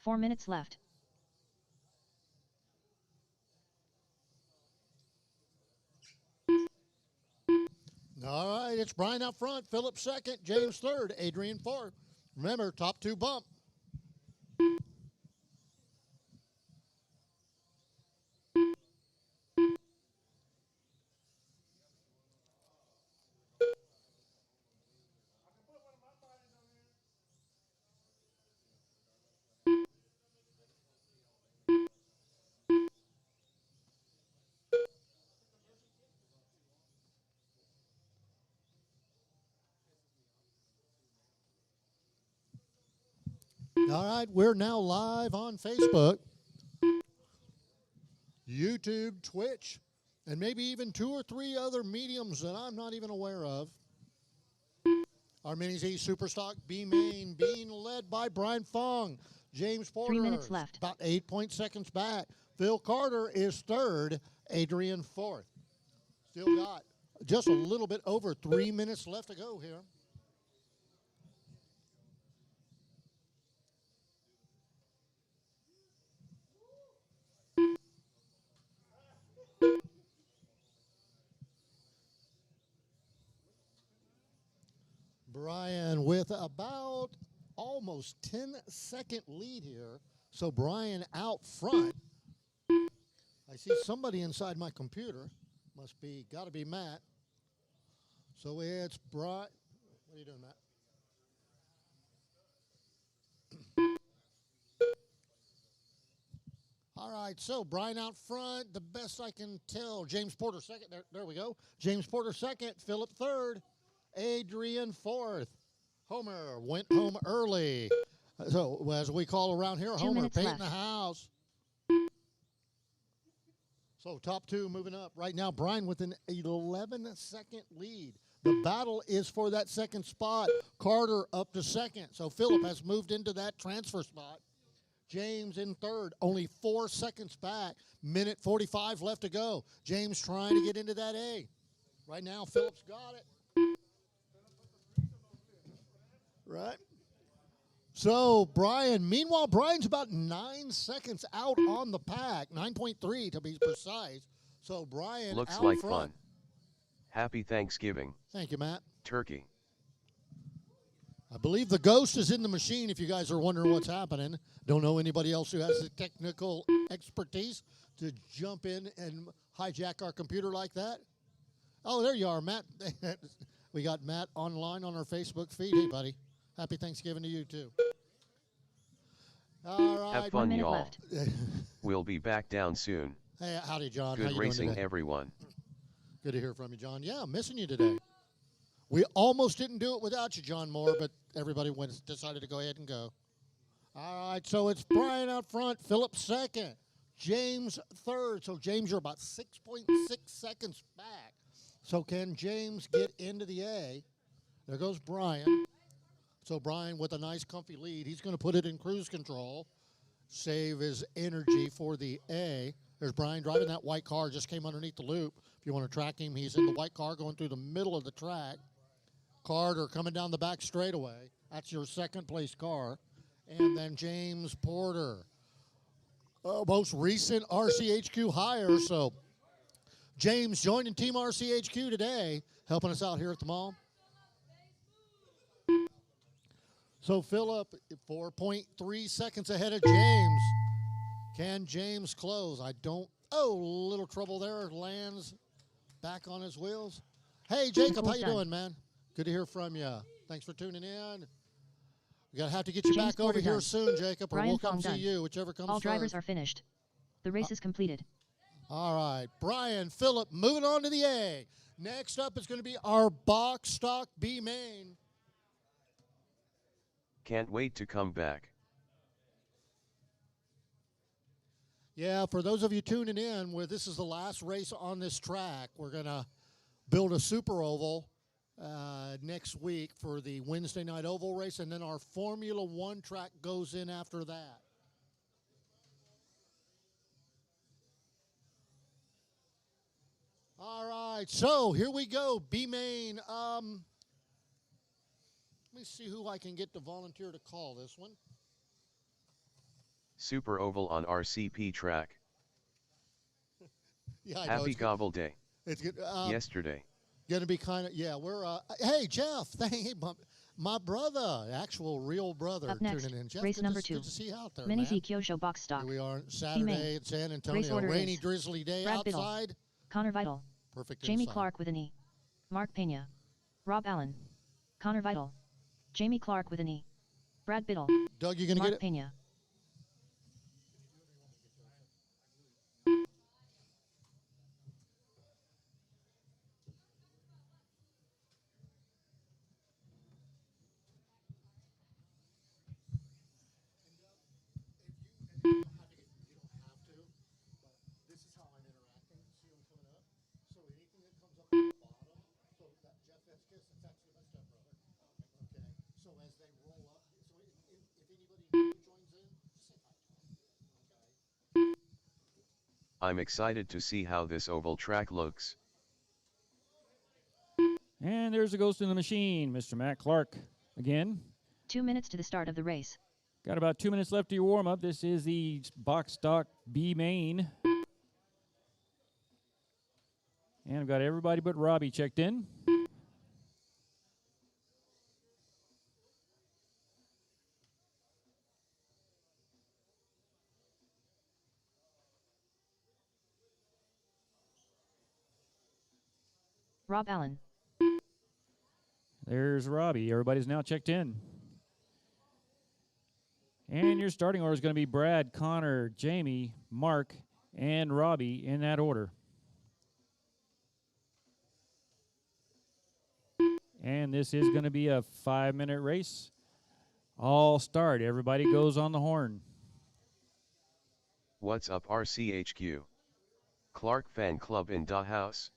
4 minutes left. All right, it's Brian out front, Philip second, James third, Adrian fourth. Remember, top two bump. All right, we're now live on Facebook, YouTube, Twitch, and maybe even 2 or 3 other mediums that I'm not even aware of. Our Mini Z Superstock B main being led by Brian Fong. James Porter 3 minutes left. About 8 seconds back. Phil Carter is third. Adrian fourth. Still got just a little bit over 3 minutes left to go here. Brian with about almost 10-second lead here. So Brian out front. I see somebody inside my computer. Must be, got to be Matt. So it's Brian. What are you doing, Matt? All right, so Brian out front. The best I can tell. James Porter second. There we go. James Porter second. Philip third. Adrian fourth. Homer went home early. So, as we call around here, 2 Homer minutes painting left. the house. So, top two moving up. Right now, Brian with an 11-second lead. The battle is for that second spot. Carter up to second. So, Philip has moved into that transfer spot. James in third, only 4 seconds back. Minute 45 left to go. James trying to get into that A. Right now, Philip's got it. Right. So, meanwhile, Brian's about 9 seconds out on the pack, 9.3 to be precise. So, Brian looks out like front. fun. Happy Thanksgiving. Thank you, Matt. Turkey. I believe the ghost is in the machine if you guys are wondering what's happening. Don't know anybody else who has the technical expertise to jump in and hijack our computer like that. Oh, there you are, Matt. We got Matt online on our Facebook feed. Hey, buddy. Happy Thanksgiving to you, too. All right. Have fun, 1 minute y'all. left. We'll be back down soon. Hey, howdy, John. How Good you racing, doing today? everyone. Good to hear from you, John. Yeah, I'm missing you today. We almost didn't do it without you, John Moore, but everybody decided to go ahead and go. All right, so it's Brian out front, Philip second, James third. So, James, you're about 6.6 seconds back. So, can James get into the A? There goes Brian. So, Brian with a nice, comfy lead. He's going to put it in cruise control, save his energy for the A. There's Brian driving that white car, just came underneath the loop. If you want to track him, he's in the white car going through the middle of the track. Carter coming down the back straightaway. That's your second place car. And then James Porter, most recent RCHQ hire. So James joining Team RCHQ today, helping us out here at the mall. So Philip, 4.3 seconds ahead of James. Can James close? I don't. Oh, little trouble there. Lands back on his wheels. Hey, Jacob, how you doing, man? Good to hear from you. Thanks for tuning in. We're going to have to get you James back over Porter here done. soon, Jacob, or Brian we'll come Fong see done. you, whichever comes All first. drivers are finished. The race is completed. All right, Brian, Philip, moving on to the A. Next up is going to be our box stock B main. Can't wait to come back. Yeah, for those of you tuning in, where this is the last race on this track, we're going to build a super oval next week for the Wednesday night oval race, and then our Formula One track goes in after that. All right, so here we go, B main. Let me see who I can get to volunteer to call this one. Super oval on RCP track. Yeah, I know. Happy Gobble Day. It's good. Yesterday. Going to be kind of, yeah, we're, hey, Jeff, hey, my brother, actual real brother, Up next, tuning in. Jeff, race number 2. Good to see you out there, Mini man. Kyosho box stock. Here we are Saturday at San Antonio. order Rainy, is drizzly day Brad outside. Biddle, Connor Vidal, Perfect Jamie inside. Clark with an E, Mark Pena, Rob Allen, Connor Vidal, Jamie Clark with an E, Brad Biddle, Doug, you going to Mark get it? Pena. I'm excited to see how this oval track looks. And there's the ghost in the machine, Mr. Matt Clark again. 2 minutes to the start of the race. Got about 2 minutes left to your warm-up. This is the box stock B main. And I've got everybody but Robbie checked in. Rob Allen, There's Robbie. Everybody's now checked in. And your starting order is going to be Brad, Connor, Jamie, Mark, and Robbie in that order. And this is going to be a 5-minute race. All start. Everybody goes on the horn. What's up RCHQ? Clark Fan Club in the house.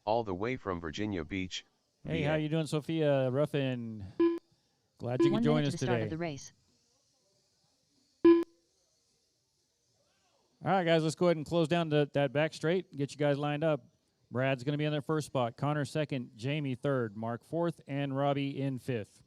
All the way from Virginia Beach. Hey, VA. how you doing, Sophia Ruffin? Glad you 1 could join minute us to the start today. of the race. All right, guys, let's go ahead and close down that back straight. Get you guys lined up. Brad's going to be in their first spot. Connor second, Jamie third, Mark fourth, and Robbie in fifth.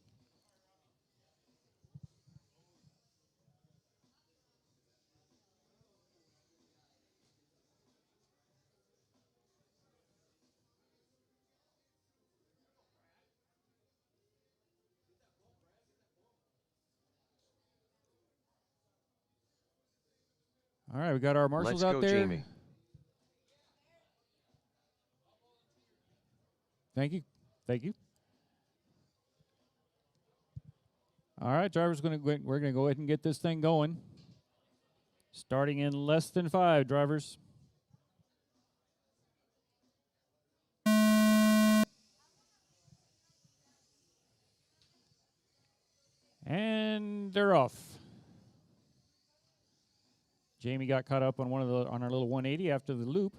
All right, we got our marshals Let's out go, there. Jamie. Thank you. Thank you. All right, drivers, we're going to go ahead and get this thing going. Starting in less than 5, drivers. And they're off. Jamie got caught up on on our little 180 after the loop.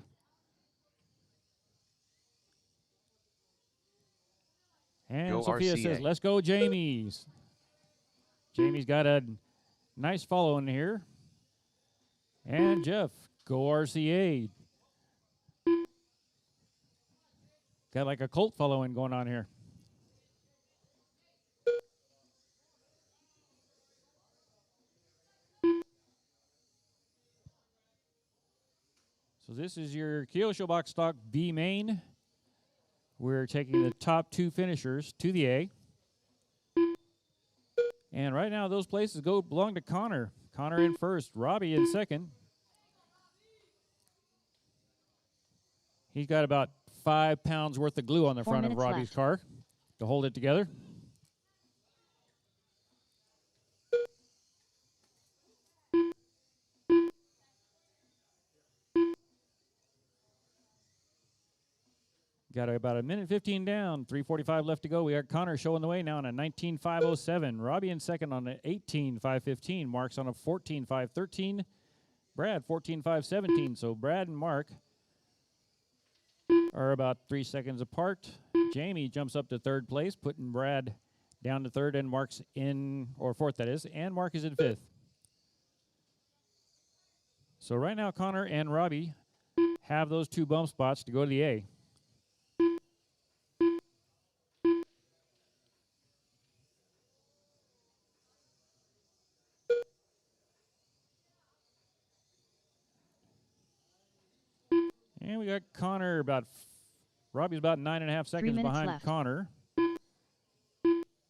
And Go Sophia RCA. says, let's go, Jamie's. Jamie's got a nice follow in here. And Jeff, go RCA. Got like a cult following going on here. So this is your Kyosho box stock B main. We're taking the top 2 finishers to the A. And right now those places belong to Connor. Connor in first, Robbie in second. He's got about 5 pounds worth of glue on the 4 front of minutes Robbie's left. car to hold it together. Got about 1:15 down, 3:45 left to go. We got Connor showing the way now on a 19.507. Robbie in second on an 18.515. Mark's on a 14.513. Brad 14.517. So Brad and Mark are about 3 seconds apart. Jamie jumps up to third place, putting Brad down to third, and Mark's in, or fourth that is, and Mark is in fifth. So right now Connor and Robbie have those 2 bump spots to go to the A. And we got Connor Robbie's about 9.5 seconds behind left. Connor.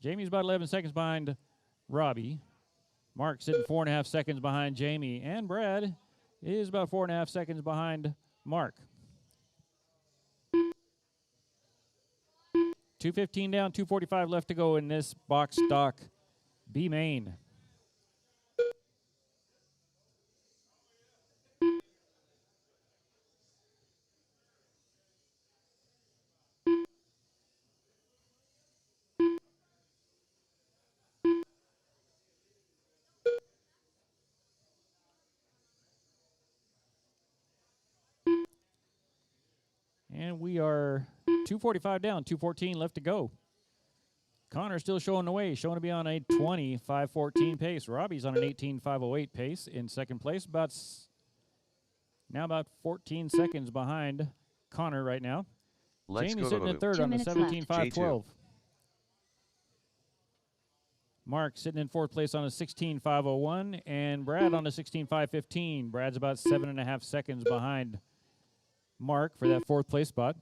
Jamie's about 11 seconds behind Robbie. Mark's sitting 4.5 seconds behind Jamie. And Brad is about 4.5 seconds behind Mark. 2:15 down, 2:45 left to go in this box stock B main. And we are 2:45 down, 2:14 left to go. Connor's still showing the way, showing to be on a 20.514 pace. Robbie's on an 18.508 pace in second place, now about 14 seconds behind Connor right now. Jamie's sitting in third on the 17.512. Mark sitting in fourth place on a 16.501, and Brad on a 16.515. Brad's about 7.5 seconds behind Mark for that fourth place spot.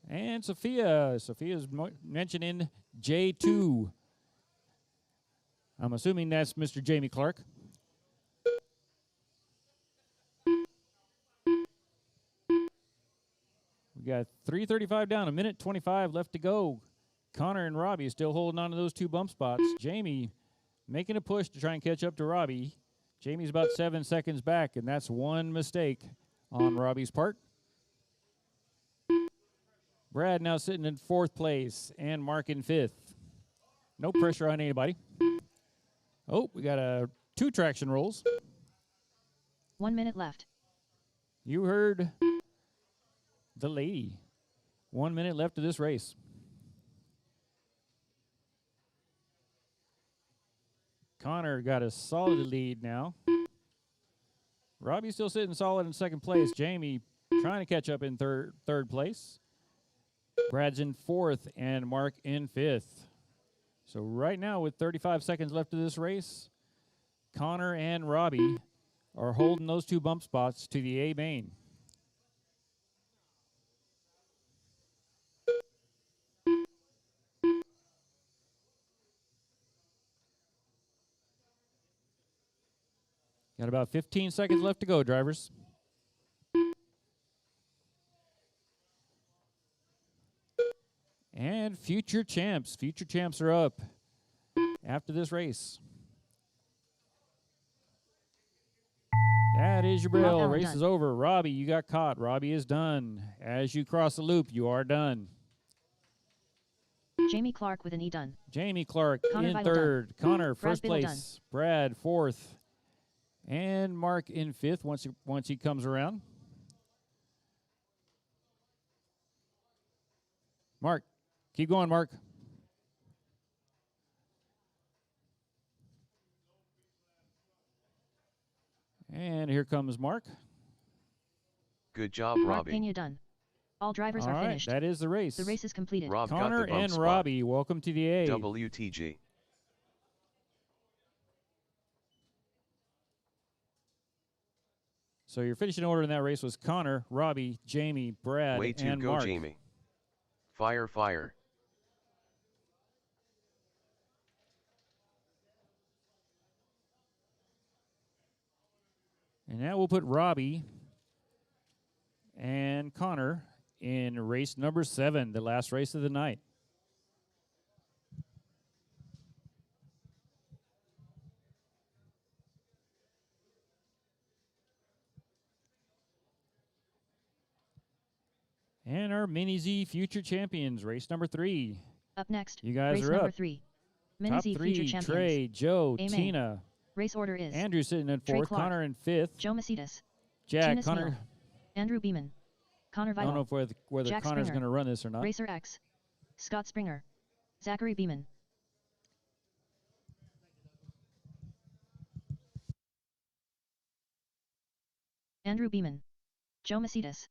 And Sophia's mentioning J2. I'm assuming that's Mr. Jamie Clark. We got 3:35 down, 1:25 left to go. Connor and Robbie still holding on to those two bump spots. Jamie making a push to try and catch up to Robbie. Jamie's about 7 seconds back, and that's one mistake on Robbie's part. Brad now sitting in fourth place, and Mark in fifth. No pressure on anybody. Oh, we got two traction rolls. 1 minute left. You heard the lady. 1 minute left of this race. Connor got a solid lead now. Robbie's still sitting solid in second place. Jamie trying to catch up in third place. Brad's in fourth and Mark in fifth. So right now with 35 seconds left of this race, Connor and Robbie are holding those two bump spots to the A main. Got about 15 seconds left to go, drivers. And future champs are up after this race. That is your bell. Race is over. Robbie, you got caught. Robbie is done. As you cross the loop, you are done. Jamie Clark with an E done. Jamie Clark Connor in Vidal third. done. Connor first Brad place. done. Brad fourth. And Mark in fifth once he comes around. Mark, keep going, Mark. And here comes Mark. Good job, Mark Robbie. Pena done. All drivers All are right, finished. that is the race. The race is completed. Rob Connor got the bump and spot. Robbie, welcome to the A. WTG. So your finishing order in that race was Connor, Robbie, Jamie, Brad, Way to and go, Mark. Jamie. Fire, fire. And that will put Robbie and Connor in race number 7, the last race of the night. And our Mini Z Future Champions, race number 3. Up next, You guys race are number up. 3. Mini Top Z 3, Future Champions. Trey, Joe, Amen. Tina. Race order is Andrew sitting in Trey 4th, Clark, Connor in 5th. Joe Macedas, Jack, Gina Connor. Sneal, Andrew Beeman, Connor I Vidal, don't know if whether Jack Connor's Springer, going to run this or not. Racer X, Scott Springer, Zachary Beeman, Andrew Beeman, Joe Macedas.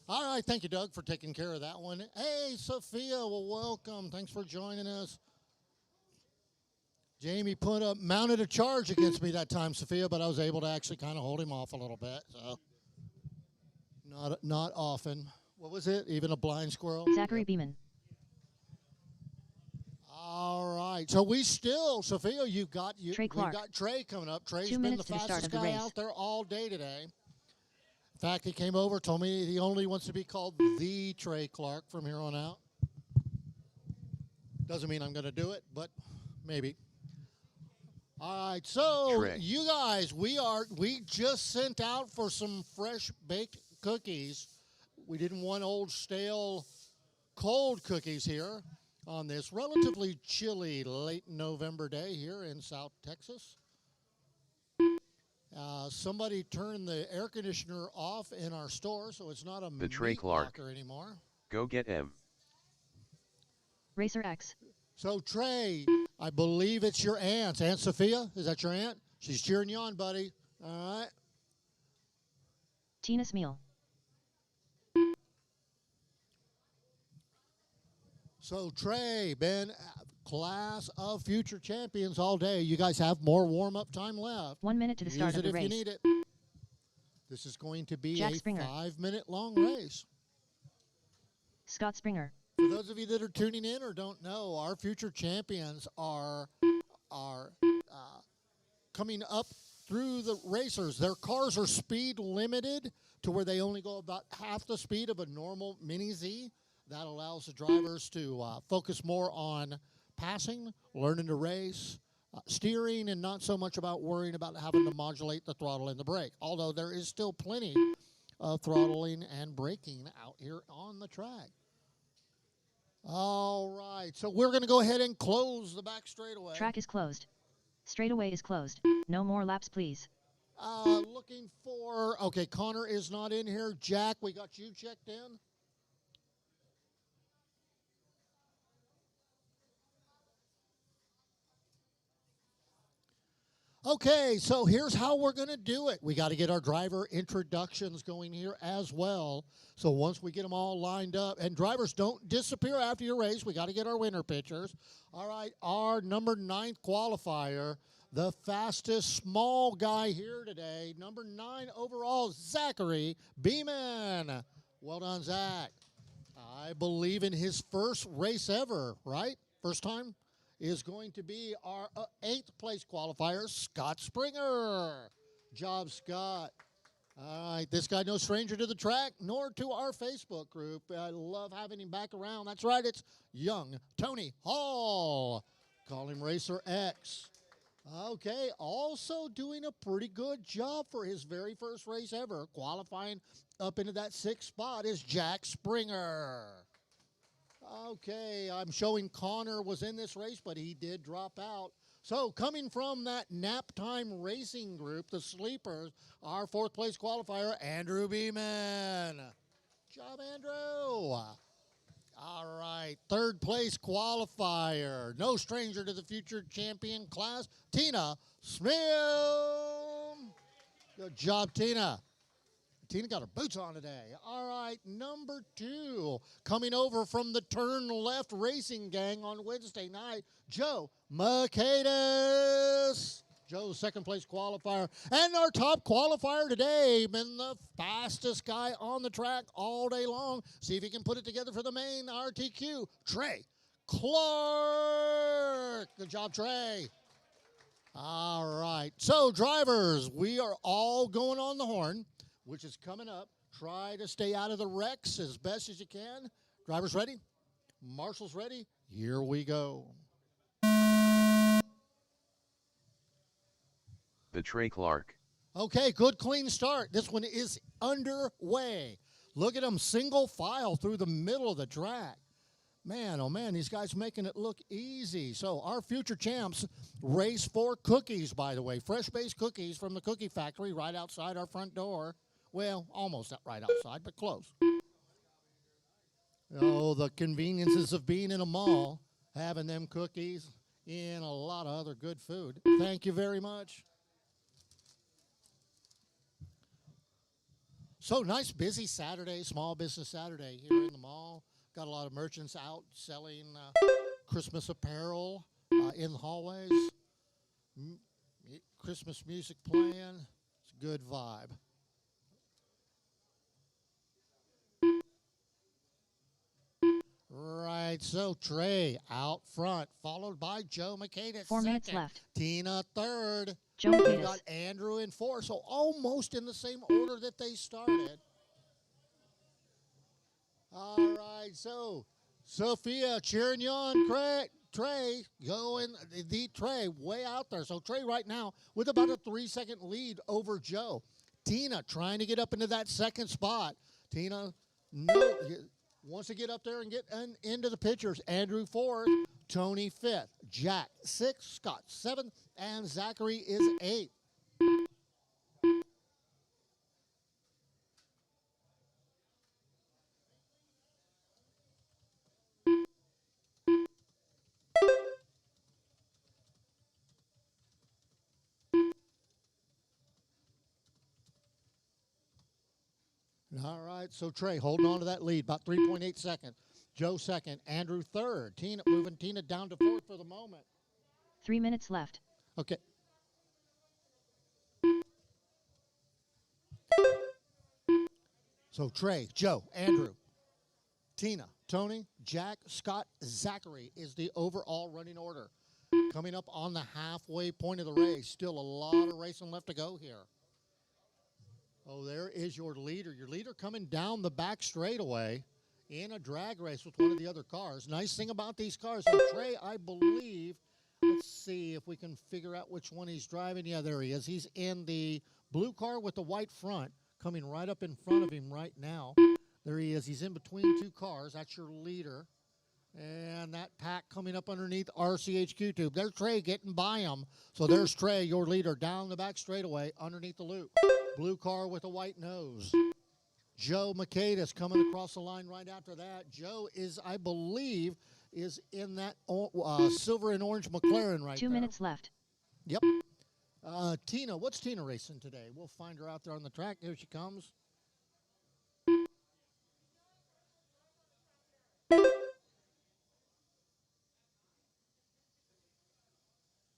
All right, thank you, Doug, for taking care of that one. Hey, Sophia, well, welcome. Thanks for joining us. Jamie mounted a charge against me that time, Sophia, but I was able to actually kind of hold him off a little bit. So, not often. What was it? Even a blind squirrel? Zachary Beeman. All right. So we still, Sophia, Trey we've Clark. got Trey coming up. Trey's 2 been minutes the to the start fastest of the guy race. out there all day today. In fact, he came over, told me he only wants to be called the Trey Clark from here on out. Doesn't mean I'm going to do it, but maybe. All right, so Trey. you guys, we just sent out for some fresh baked cookies. We didn't want old stale cold cookies here on this relatively chilly late November day here in South Texas. Somebody turned the air conditioner off in our store, so it's not a The Trey meat Clark. locker anymore. Go get M. Racer X. So, Trey, I believe it's your aunt. Aunt Sophia, is that your aunt? She's cheering you on, buddy. All right. Tina Smeal. So, Trey, been class of future champions all day. You guys have more warm-up time left. 1 minute to the start Use of it the if you race. need it. This is going to be Jack a Springer. 5-minute long race. Scott Springer. For those of you that are tuning in or don't know, our future champions are coming up through the racers. Their cars are speed limited to where they only go about half the speed of a normal Mini Z. That allows the drivers to focus more on passing, learning to race, steering, and not so much about worrying about having to modulate the throttle and the brake. Although there is still plenty of throttling and braking out here on the track. All right, so we're going to go ahead and close the back straightaway. Track is closed. Straightaway is closed. No more laps, please. Looking for, okay, Connor is not in here. Jack, we got you checked in. Okay, so here's how we're going to do it. We got to get our driver introductions going here as well. So once we get them all lined up, and drivers don't disappear after your race, we got to get our winner pictures. All right, our number 9 qualifier, the fastest small guy here today, number 9 overall, Zachary Beeman. Well done, Zach. I believe in his first race ever, right? First time? Is going to be our 8th place qualifier, Scott Springer. Job, Scott. All right, this guy no stranger to the track, nor to our Facebook group. I love having him back around. That's right, it's young Tony Hall. Call him Racer X. Okay, also doing a pretty good job for his very first race ever. Qualifying up into that 6th spot is Jack Springer. Okay, I'm showing Connor was in this race, but he did drop out. So coming from that nap time racing group, the Sleepers, our 4th place qualifier, Andrew Beeman. Job, Andrew. All right, 3rd place qualifier, no stranger to the future champion class, Tina Smith. Good job, Tina. Tina got her boots on today. All right, number 2, coming over from the Turn Left Racing Gang on Wednesday night, Joe Mercatus. Joe's 2nd place qualifier. And our top qualifier today, been the fastest guy on the track all day long. See if he can put it together for the main RTQ, Trey Clark. Good job, Trey. All right, so drivers, we are all going on the horn, which is coming up. Try to stay out of the wrecks as best as you can. Drivers ready? Marshals ready? Here we go. The Trey Clark. Okay, good clean start. This one is underway. Look at them single file through the middle of the track. Man, oh man, these guys making it look easy. So our future champs race for cookies, by the way. Fresh-based cookies from the cookie factory right outside our front door. Well, almost right outside, but close. Oh, the conveniences of being in a mall, having them cookies, and a lot of other good food. Thank you very much. So nice, busy Saturday, small business Saturday here in the mall. Got a lot of merchants out selling Christmas apparel in the hallways. Christmas music playing. It's a good vibe. Right, so Trey out front, followed by Joe McCadis. 4 minutes second. left. Tina third. Joe We McCadis. got Andrew in fourth, so almost in the same order that they started. All right, so Sophia cheering you on, Trey going, the Trey way out there. So Trey right now with about a 3-second lead over Joe. Tina trying to get up into that second spot. Tina wants to get up there and get into the pictures. Andrew fourth, Tony fifth, Jack sixth, Scott seventh, and Zachary is eighth. All right, so Trey holding on to that lead, about 3.8 seconds. Joe second, Andrew third. Tina moving Tina down to fourth for the moment. 3 minutes left. Okay. So Trey, Joe, Andrew, Tina, Tony, Jack, Scott, Zachary is the overall running order. Coming up on the halfway point of the race. Still a lot of racing left to go here. Oh, there is your leader. Your leader coming down the back straightaway in a drag race with one of the other cars. Nice thing about these cars, so Trey, I believe, let's see if we can figure out which one he's driving. Yeah, there he is. He's in the blue car with the white front, coming right up in front of him right now. There he is. He's in between two cars. That's your leader. And that pack coming up underneath RCHQ tube. There's Trey getting by him. So there's Trey, your leader, down the back straightaway underneath the loop. Blue car with a white nose. Joe McCadis coming across the line right after that. Joe is, I believe, is in that silver and orange McLaren right 2 there. minutes left. Yep. Tina, what's Tina racing today? We'll find her out there on the track. Here she comes.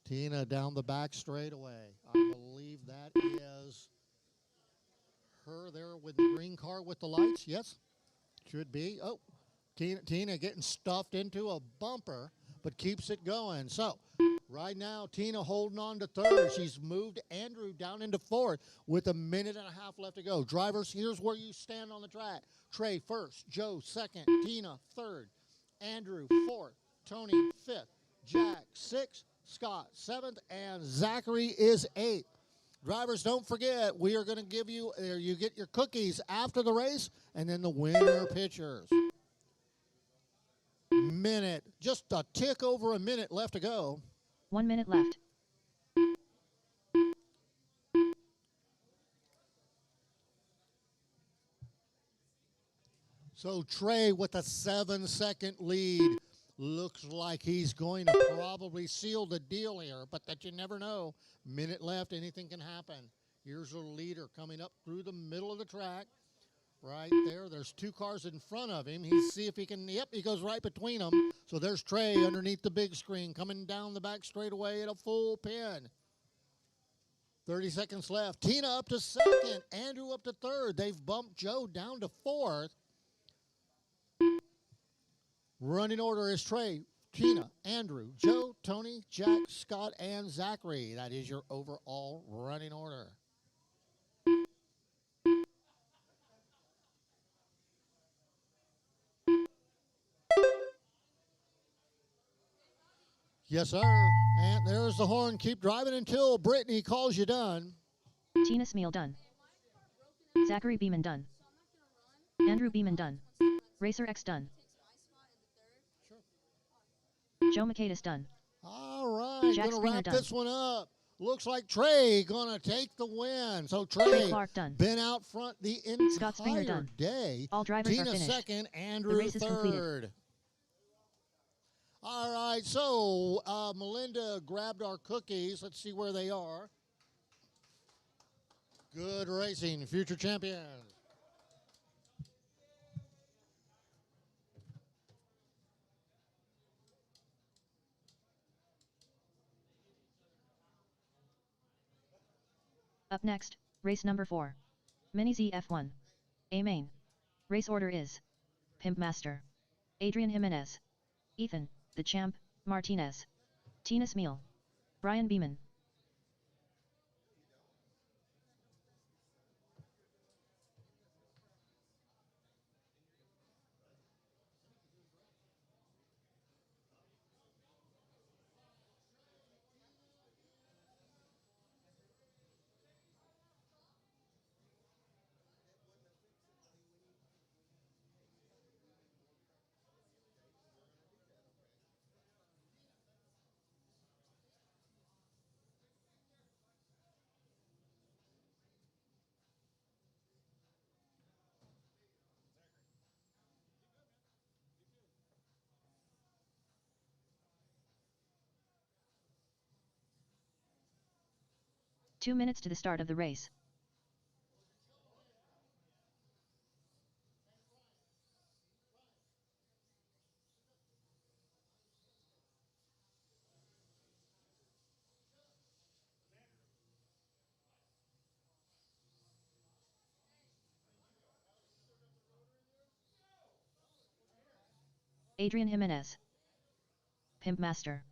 Tina down the back straightaway. I believe that is her there with the green car with the lights. Yes, should be. Oh, Tina getting stuffed into a bumper, but keeps it going. So right now, Tina holding on to third. She's moved Andrew down into fourth with a minute and a half left to go. Drivers, here's where you stand on the track. Trey first, Joe second, Tina third, Andrew fourth, Tony fifth, Jack sixth, Scott seventh, and Zachary is eighth. Drivers, don't forget, we are going to give you, you get your cookies after the race, and then the winner pictures. Minute, just a tick over a minute left to go. 1 minute left. So Trey with a 7-second lead. Looks like he's going to probably seal the deal here, but that you never know. Minute left, anything can happen. Here's a leader coming up through the middle of the track. Right there, there's two cars in front of him. He's see if he can, yep, he goes right between them. So there's Trey underneath the big screen coming down the back straightaway at a full pin. 30 seconds left. Tina up to second, Andrew up to third. They've bumped Joe down to fourth. Running order is Trey, Tina, Andrew, Joe, Tony, Jack, Scott, and Zachary. That is your overall running order. Yes, sir. And there's the horn. Keep driving until Brittany calls you done. Tina Smeal done. Zachary Beeman done. Andrew Beeman done. Racer X done. Joe McCadis done. All right, Jack gonna Springer wrap done. this one up. Looks like Trey gonna take the win. So Trey Trey Clark done. been out front the Scott Springer entire done. day. All drivers Tina are finished. second, The Andrew race is completed. third. All right, so Melinda grabbed our cookies. Let's see where they are. Good racing, future champions. Up next, race number 4. Mini Z F1. A main. Race order is Pimp Master, Adrian Jimenez, Ethan, the Champ, Martinez, Tina Smeal, Brian Beeman. Two minutes to the start of the race. Adrian Jimenez, Pimp Master.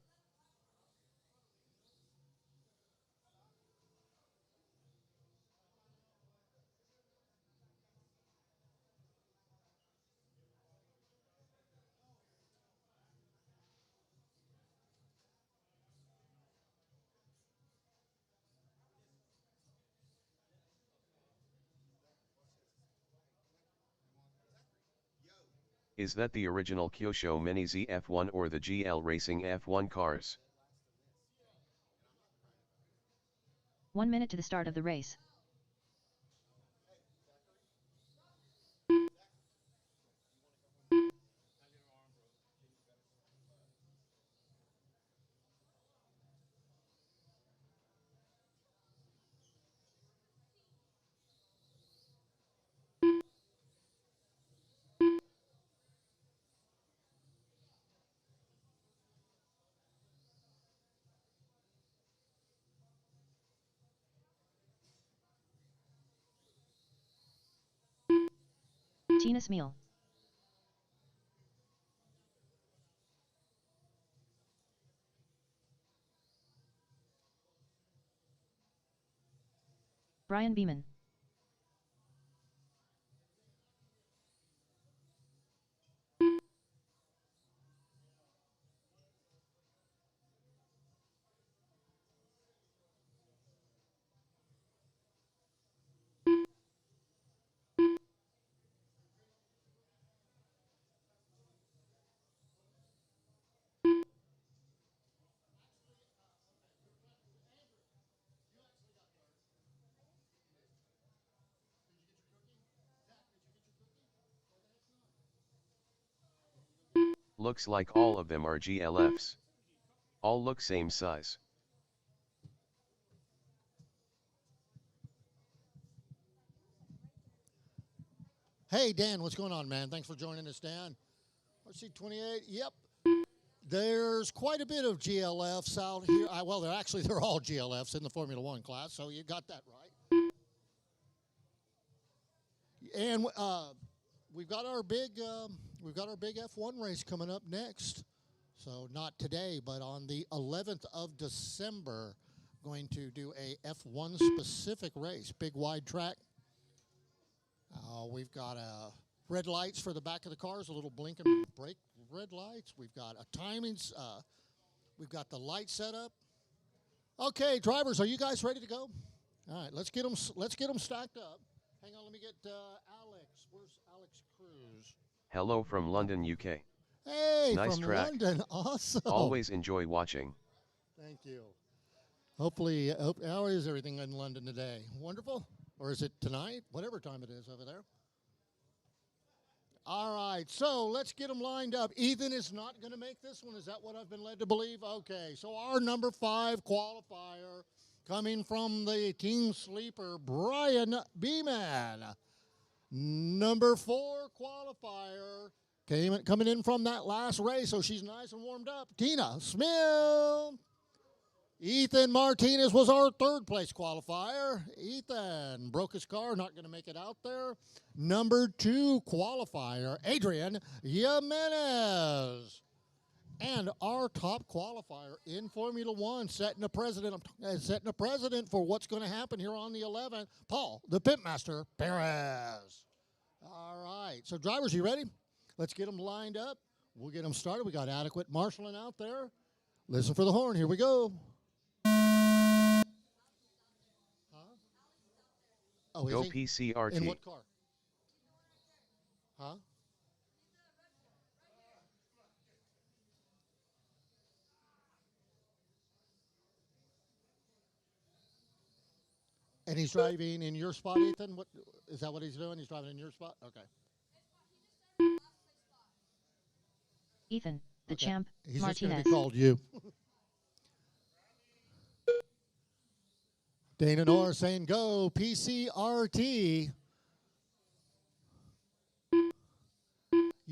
Is that the original Kyosho Mini Z F1 or the GL Racing F1 cars? 1 minute to the start of the race. Tina Smeal, Brian Beeman, Looks like all of them are GLFs. All look same size. Hey, Dan, what's going on, man? Thanks for joining us, Dan. RC28, yep. There's quite a bit of GLFs out here. Well, they're all GLFs in the Formula One class, so you got that right. And we've got our big F1 race coming up next. So not today, but on the 11th of December, going to do a F1 specific race, big wide track. We've got red lights for the back of the cars, a little blink and brake red lights. We've got a timings. We've got the light set up. Okay, drivers, are you guys ready to go? All right, let's get them stacked up. Hang on, let me get Alex. Where's Alex Cruz? Hello from London, UK. Hey, Nice from track. London. Awesome. Always enjoy watching. Thank you. Hopefully, how is everything in London today? Wonderful? Or is it tonight? Whatever time it is over there. All right, so let's get them lined up. Ethan is not going to make this one. Is that what I've been led to believe? Okay, so our number 5 qualifier coming from the team sleeper, Brian Beeman. Number 4 qualifier coming in from that last race, so she's nice and warmed up, Tina Smeal. Ethan Martinez was our third place qualifier. Ethan broke his car, not going to make it out there. Number 2 qualifier, Adrian Jimenez. And our top qualifier in Formula One, setting a precedent for what's going to happen here on the 11th, Paul, the Pitmaster Perez. All right, so drivers, you ready? Let's get them lined up. We'll get them started. We got adequate marshaling out there. Listen for the horn. Here we go. Huh? Oh, Go is he? PCRT. In what car? Huh? And he's driving in your spot, Ethan? What is that what he's doing? He's driving in your spot? Okay. Ethan, the Okay. champ, He's just going Martinez. to be called you. Dana Norris saying go, PCRT.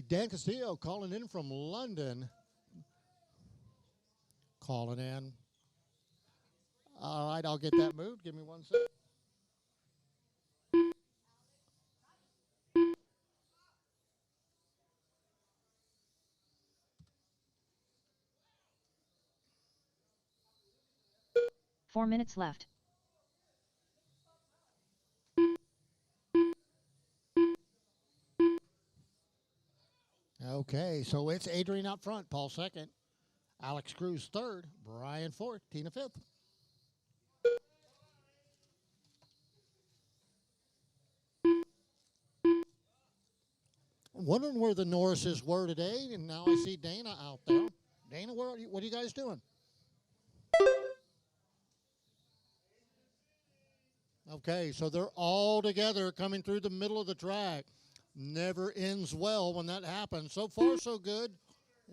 Dan Castillo calling in from London. Calling in. All right, I'll get that moved. Give me 1 second. Four minutes left. Okay, so it's Adrian out front, Paul second, Alex Cruz third, Brian fourth, Tina fifth. Wondering where the Norrises were today, and now I see Dana out there. Dana, what are you guys doing? Okay, so they're all together coming through the middle of the track. Never ends well when that happens. So far, so good.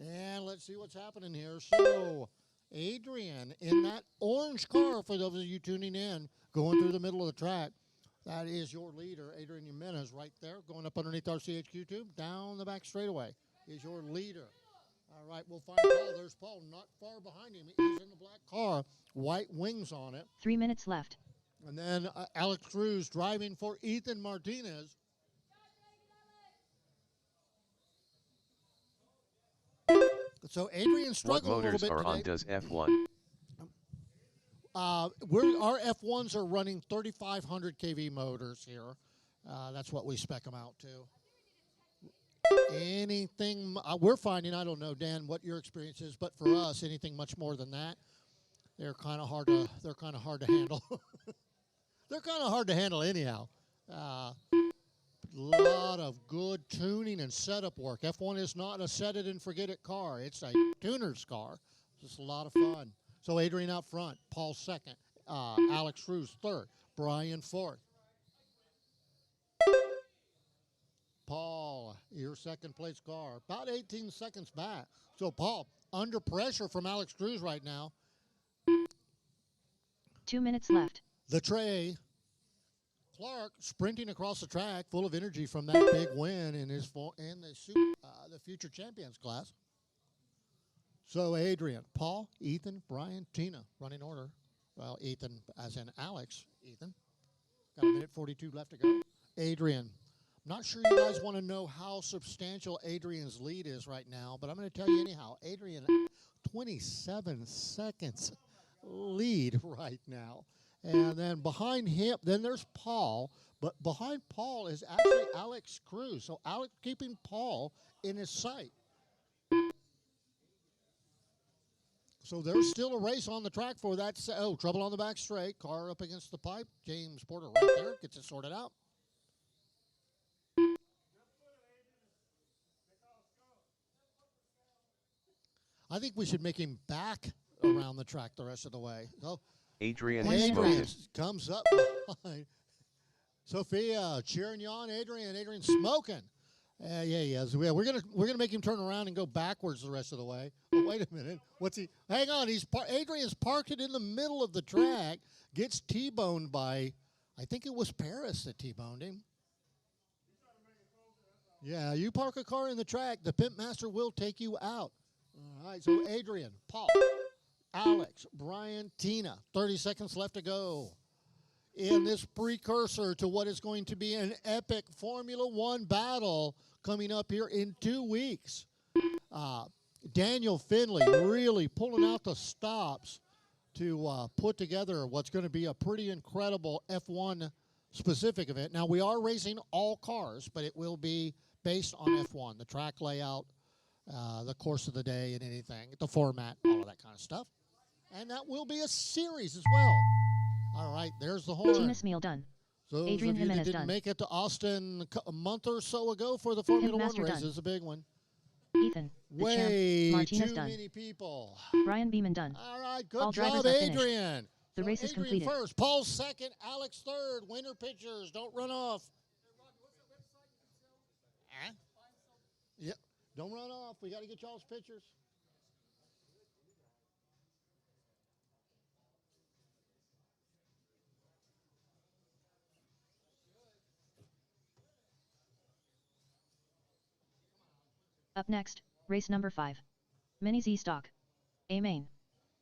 And let's see what's happening here. So, Adrian in that orange car, for those of you tuning in, going through the middle of the track. That is your leader, Adrian Jimenez, right there, going up underneath RCHQ tube, down the back straightaway is your leader. All right, we'll find Paul. There's Paul, not far behind him. He's in the black car, white wings on it. 3 minutes left. And then Alex Cruz driving for Ethan Martinez. So Adrian What struggled a little motors bit are today. on does F1? Our F1s are running 3,500 kV motors here. That's what we spec them out to. Anything we're finding, I don't know, Dan, what your experience is, but for us, anything much more than that, they're kind of hard to handle. They're kind of hard to handle anyhow. Lot of good tuning and setup work. F1 is not a set it and forget it car. It's a tuner's car. Just a lot of fun. So Adrian out front, Paul second, Alex Cruz third, Brian fourth. Paul, your second place car, about 18 seconds back. So Paul, under pressure from Alex Cruz right now. 2 minutes left. The Trey Clark sprinting across the track, full of energy from that big win in the future champions class. So Adrian, Paul, Ethan, Brian, Tina, running order. Well, Ethan, as in Alex, Ethan. Got a minute 42 left to go. Adrian, I'm not sure you guys want to know how substantial Adrian's lead is right now, but I'm going to tell you anyhow. Adrian, 27 seconds lead right now. And then behind him, then there's Paul, but behind Paul is actually Alex Cruz. So Alex keeping Paul in his sight. So there's still a race on the track for that. Oh, trouble on the back straight. Car up against the pipe. James Porter right there. Gets it sorted out. I think we should make him back around the track the rest of the way. So Adrian Adrian smoking. comes up behind. Sophia cheering you on, Adrian. Adrian smoking. Yeah, he is. Yeah, we're gonna make him turn around and go backwards the rest of the way. Oh, wait a minute. What's he? Hang on. Adrian's parked it in the middle of the track. Gets T-boned by, I think it was Paris that T-boned him. Yeah, you park a car in the track, the pimp master will take you out. All right. So Adrian, Paul, Alex, Brian, Tina. 30 seconds left to go in this precursor to what is going to be an epic Formula One battle coming up here in 2 weeks. Daniel Finley really pulling out the stops to put together what's going to be a pretty incredible F1 specific event. Now, we are racing all cars, but it will be based on F1, the track layout, the course of the day and anything, the format, all of that kind of stuff. And that will be a series as well. All right, there's the horn. Tina Smeal done. So those Adrian of you that Jimenez didn't done. make it to Austin a month or so ago for the Formula One Master race done. is a big one. Ethan, the champ. Way Martinez too done. many people. Ryan Beeman done. All right, good All drivers job, are finished. Adrian. The race is Adrian completed. first, Paul second, Alex third. Winner pictures, don't run off. Huh? Yeah, don't run off. We got to get y'all's pictures. Up next, race number 5. Mini Z stock. A main.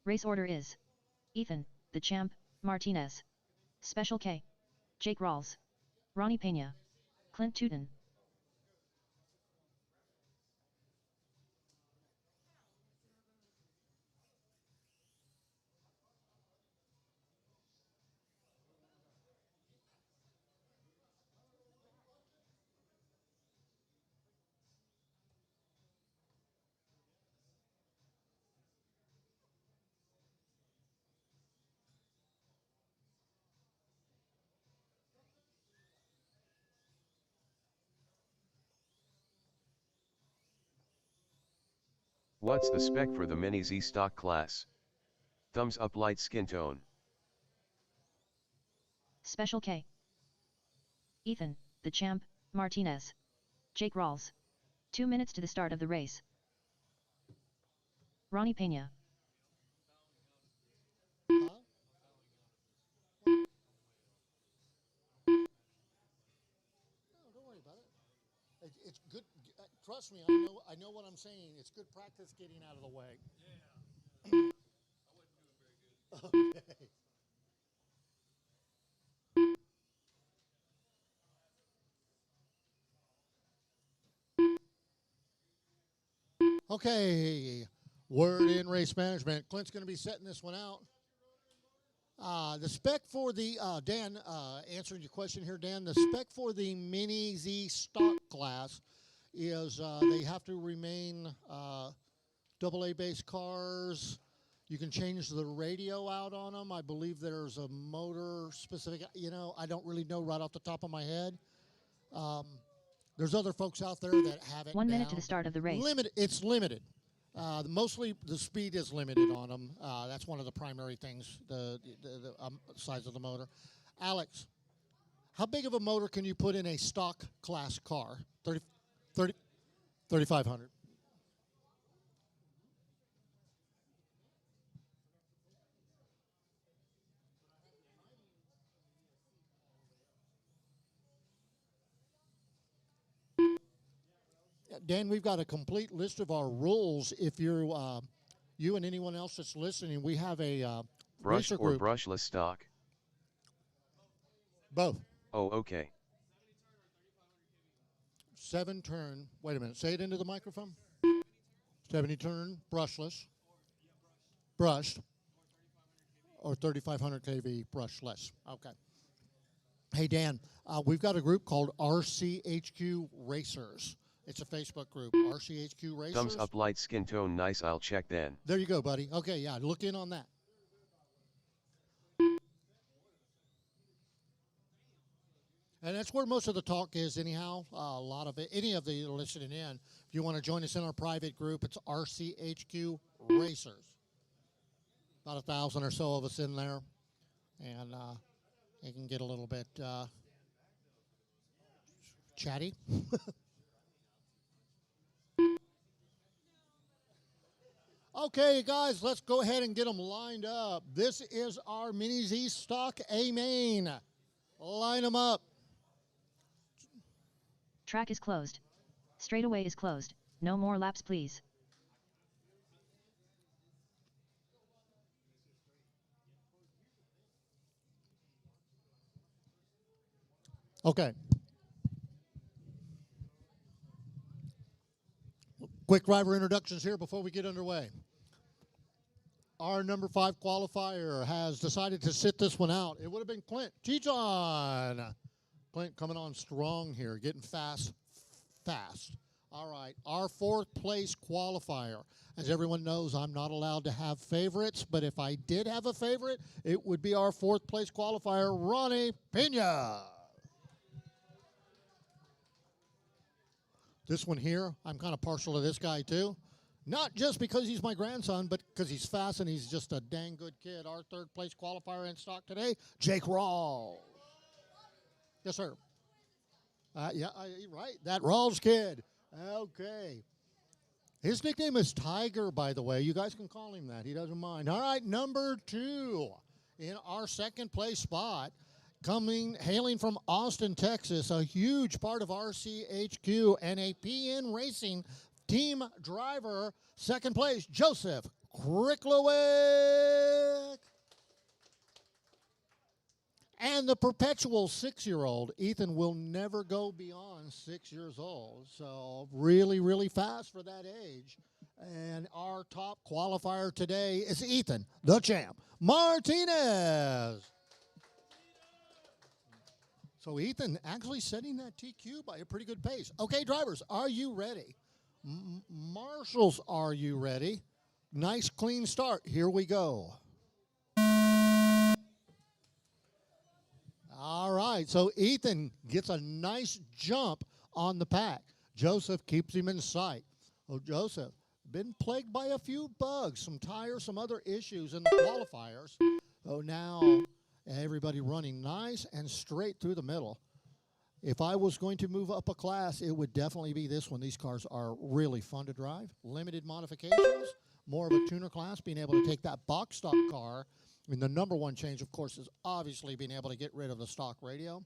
Race order is Ethan, the champ, Martinez. Special K. Jake Rawls. Ronnie Pena. Clint Tootin. What's the spec for the Mini Z stock class? Thumbs up light skin tone. Special K. Ethan, the champ, Martinez. Jake Rawls. 2 minutes to the start of the race. Ronnie Pena. Huh? No, don't worry about it. It's good. Trust me, I know what I'm saying. It's good practice getting out of the way. Yeah. I wasn't doing very good. Okay. Okay, word in race management. Clint's going to be setting this one out. The spec for the, Dan, answering your question here, Dan, the spec for the Mini Z stock class is they have to remain AA base cars. You can change the radio out on them. I believe there's a motor specific, I don't really know right off the top of my head. There's other folks out there that have it 1 minute down. to the start of the race. It's limited. Mostly the speed is limited on them. That's one of the primary things, the size of the motor. Alex, how big of a motor can you put in a stock class car? 3,500. Dan, we've got a complete list of our rules. If you're, you and anyone else that's listening, we have a Brush racer or group. brushless stock? Both. Oh, okay. 7 turn. Wait a minute. Say it into the microphone. 70 turn, brushless, brushed, or 3,500 kV brushless. Okay. Hey, Dan, we've got a group called RCHQ Racers. It's a Facebook group, RCHQ Racers. Thumbs up light skin tone nice, I'll check then. There you go, buddy. Okay, yeah, look in on that. And that's where most of the talk is anyhow. A lot of it, any of the listening in. If you want to join us in our private group, it's RCHQ Racers. About 1,000 or so of us in there. And it can get a little bit chatty. Okay, guys, let's go ahead and get them lined up. This is our Mini Z stock A main. Line them up. Track is closed. Straightaway is closed. No more laps, please. Okay. Quick driver introductions here before we get underway. Our number 5 qualifier has decided to sit this one out. It would have been Clint Tejon. Clint coming on strong here, getting fast. All right, our 4th place qualifier. As everyone knows, I'm not allowed to have favorites, but if I did have a favorite, it would be our 4th place qualifier, Ronnie Pena. This one here, I'm kind of partial to this guy too. Not just because he's my grandson, but because he's fast and he's just a dang good kid. Our 3rd place qualifier in stock today, Jake Rawls. Yes, sir. Yeah, right. That Rawls kid. Okay. His nickname is Tiger, by the way. You guys can call him that. He doesn't mind. All right, number 2 in our 2nd place spot. Hailing from Austin, Texas, a huge part of RCHQ and a PN Racing team driver, 2nd place, Joseph Kriklowick. And the perpetual 6-year-old, Ethan, will never go beyond 6 years old. So really, really fast for that age. And our top qualifier today is Ethan, the champ, Martinez. So Ethan actually setting that TQ by a pretty good pace. Okay, drivers, are you ready? Marshals, are you ready? Nice, clean start. Here we go. All right, so Ethan gets a nice jump on the pack. Joseph keeps him in sight. Oh, Joseph, been plagued by a few bugs, some tires, some other issues in the qualifiers. Oh, now everybody running nice and straight through the middle. If I was going to move up a class, it would definitely be this one. These cars are really fun to drive. Limited modifications, more of a tuner class, being able to take that box stock car. And the number 1 change, of course, is obviously being able to get rid of the stock radio.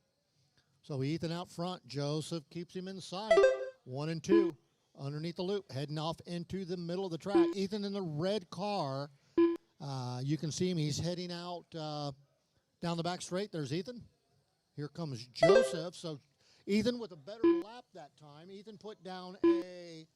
So Ethan out front. Joseph keeps him in sight. 1 and 2 underneath the loop, heading off into the middle of the track. Ethan in the red car. You can see him. He's heading out down the back straight. There's Ethan. Here comes Joseph. So Ethan with a better lap that time. Ethan put down a,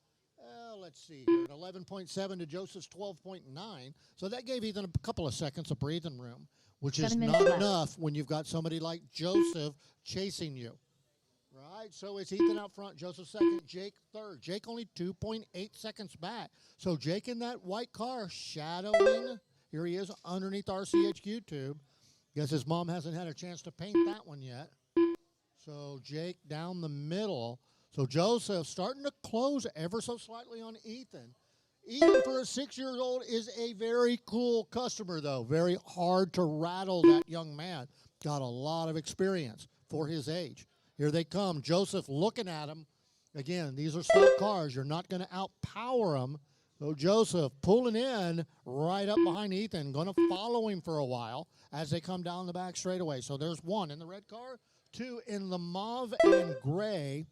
let's see here, an 11.7 to Joseph's 12.9. So that gave Ethan a couple of seconds of breathing room, which is not enough when you've got somebody like Joseph chasing you. Right, so it's Ethan out front, Joseph 2nd, Jake 3rd. Jake only 2.8 seconds back. So Jake in that white car shadowing. Here he is underneath RCHQ tube. Guess his mom hasn't had a chance to paint that one yet. So Jake down the middle. So Joseph starting to close ever so slightly on Ethan. Ethan, for a 6-year-old, is a very cool customer, though. Very hard to rattle that young man. Got a lot of experience for his age. Here they come. Joseph looking at him. Again, these are stock cars. You're not going to outpower them. So Joseph pulling in right up behind Ethan. Going to follow him for a while as they come down the back straightaway. So there's 1 in the red car, 2 in the mauve and gray.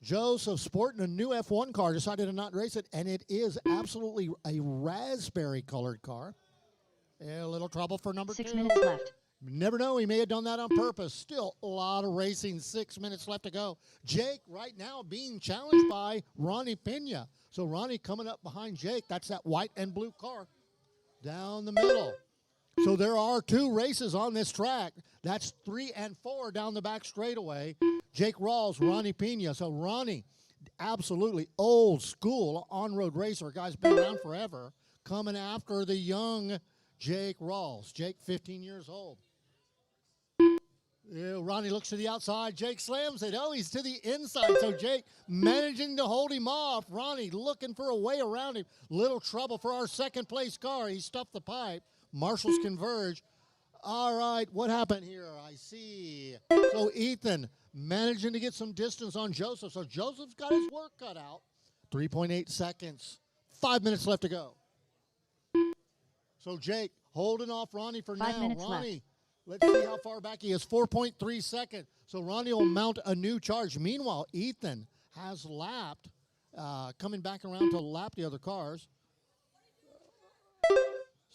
Joseph, sporting a new F1 car, decided to not race it, and it is absolutely a raspberry-colored car. A little trouble for number 2. 6 minutes left. Never know, he may have done that on purpose. Still a lot of racing, 6 minutes left to go. Jake right now being challenged by Ronnie Pena. So Ronnie coming up behind Jake. That's that white and blue car down the middle. So there are 2 races on this track. That's 3 and 4 down the back straightaway. Jake Rawls, Ronnie Pena. So Ronnie, absolutely old school on-road racer. Guy's been around forever. Coming after the young Jake Rawls. Jake, 15 years old. Yeah, Ronnie looks to the outside. Jake slams it. Oh, he's to the inside. So Jake managing to hold him off. Ronnie looking for a way around him. Little trouble for our 2nd place car. He stuffed the pipe. Marshals converge. All right, what happened here? I see. So Ethan managing to get some distance on Joseph. So Joseph's got his work cut out. 3.8 seconds. 5 minutes left to go. So Jake holding off Ronnie for 5 now. minutes Ronnie, left. let's see how far back he is. 4.3 seconds. So Ronnie will mount a new charge. Meanwhile, Ethan has lapped, coming back around to lap the other cars.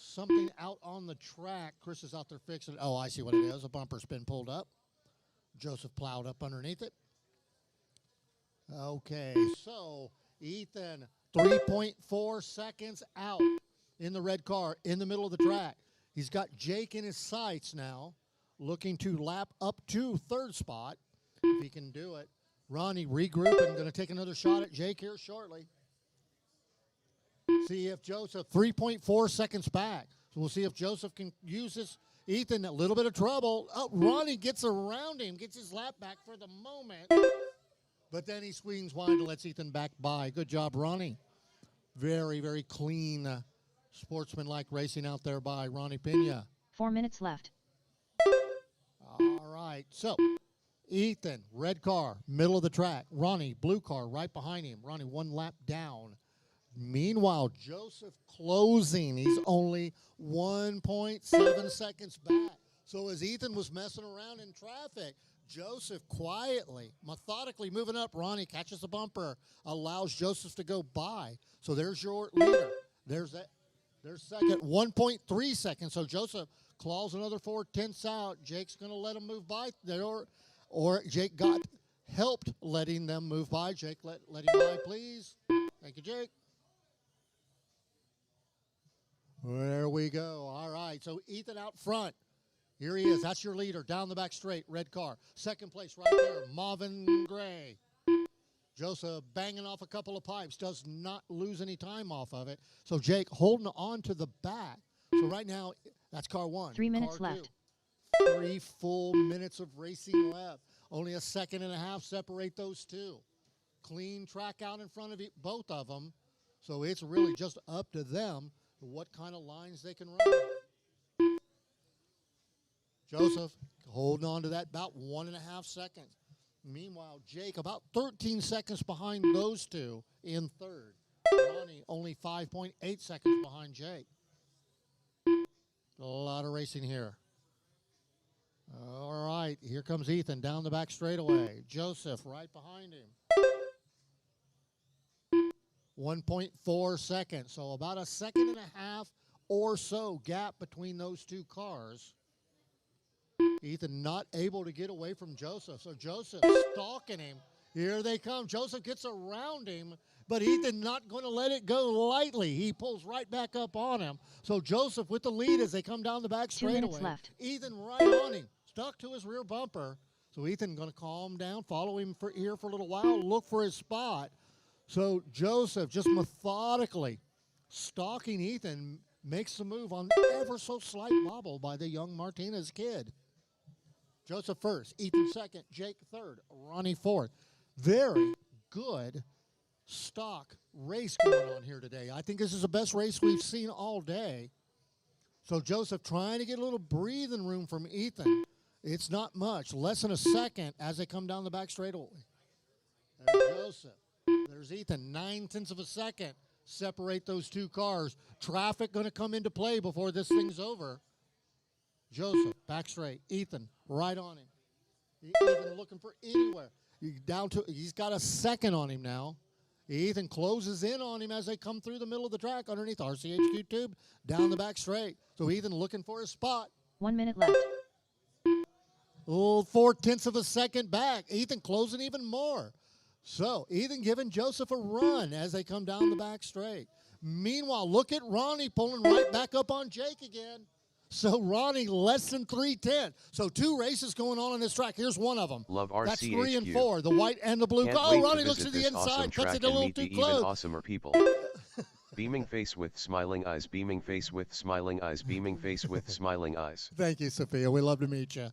Something out on the track. Chris is out there fixing it. Oh, I see what it is. A bumper's been pulled up. Joseph plowed up underneath it. Okay, so Ethan, 3.4 seconds out in the red car in the middle of the track. He's got Jake in his sights now, looking to lap up to third spot, if he can do it. Ronnie regrouping, going to take another shot at Jake here shortly. See if Joseph, 3.4 seconds back. So we'll see if Joseph can use this. Ethan, a little bit of trouble. Oh, Ronnie gets around him, gets his lap back for the moment. But then he swings wide and lets Ethan back by. Good job, Ronnie. Very, very clean, sportsmanlike racing out there by Ronnie Pena. 4 minutes left. All right, so Ethan, red car, middle of the track. Ronnie, blue car, right behind him. Ronnie, 1 lap down. Meanwhile, Joseph closing. He's only 1.7 seconds back. So as Ethan was messing around in traffic, Joseph quietly, methodically moving up. Ronnie catches the bumper, allows Joseph to go by. So there's your leader. There's second, 1.3 seconds. So Joseph claws another 4/10 out. Jake's going to let him move by there, or Jake got helped letting them move by. Jake, let him by, please. Thank you, Jake. There we go. All right, so Ethan out front. Here he is. That's your leader. Down the back straight, red car. Second place right there, Marvin Gray. Joseph banging off a couple of pipes. Does not lose any time off of it. So Jake holding on to the back. So right now, that's car 1. 3 minutes car left. 2. 3 full minutes of racing left. Only a second and a half separate those two. Clean track out in front of both of them. So it's really just up to them what kind of lines they can run. Joseph holding on to that about 1.5 seconds. Meanwhile, Jake about 13 seconds behind those two in third. Ronnie only 5.8 seconds behind Jake. A lot of racing here. All right, here comes Ethan down the back straightaway. Joseph right behind him. 1.4 seconds, so about a second and a half or so gap between those two cars. Ethan not able to get away from Joseph, so Joseph stalking him. Here they come. Joseph gets around him, but Ethan not going to let it go lightly. He pulls right back up on him. So Joseph with the lead as they come down the back 2 minutes straightaway. left. Ethan right on him, stuck to his rear bumper. So Ethan going to calm down, follow him here for a little while, look for his spot. So Joseph just methodically stalking Ethan, makes the move on ever so slight wobble by the young Martinez kid. Joseph first, Ethan second, Jake third, Ronnie fourth. Very good stock race going on here today. I think this is the best race we've seen all day. So Joseph trying to get a little breathing room from Ethan. It's not much, less than a second as they come down the back straightaway. There's Joseph. There's Ethan, 0.9 of a second. Separate those two cars. Traffic going to come into play before this thing's over. Joseph, back straight. Ethan, right on him. Ethan looking for anywhere. He's got a second on him now. Ethan closes in on him as they come through the middle of the track underneath RCHQ tube, down the back straight. So Ethan looking for his spot. 1 minute left. Oh, 0.4 of a second back. Ethan closing even more. So Ethan giving Joseph a run as they come down the back straight. Meanwhile, look at Ronnie pulling right back up on Jake again. So Ronnie less than 3/10. So 2 races going on this track. Here's one of them. Love RCHQ. That's 3 and 4, the white and the blue. Can't Oh, wait Ronnie to looks to visit the this awesome inside, cuts track it a and little meet too the even close. awesomer people. Beaming face with smiling eyes, beaming face with smiling eyes, beaming face with smiling eyes. Thank you, Sophia. We love to meet you.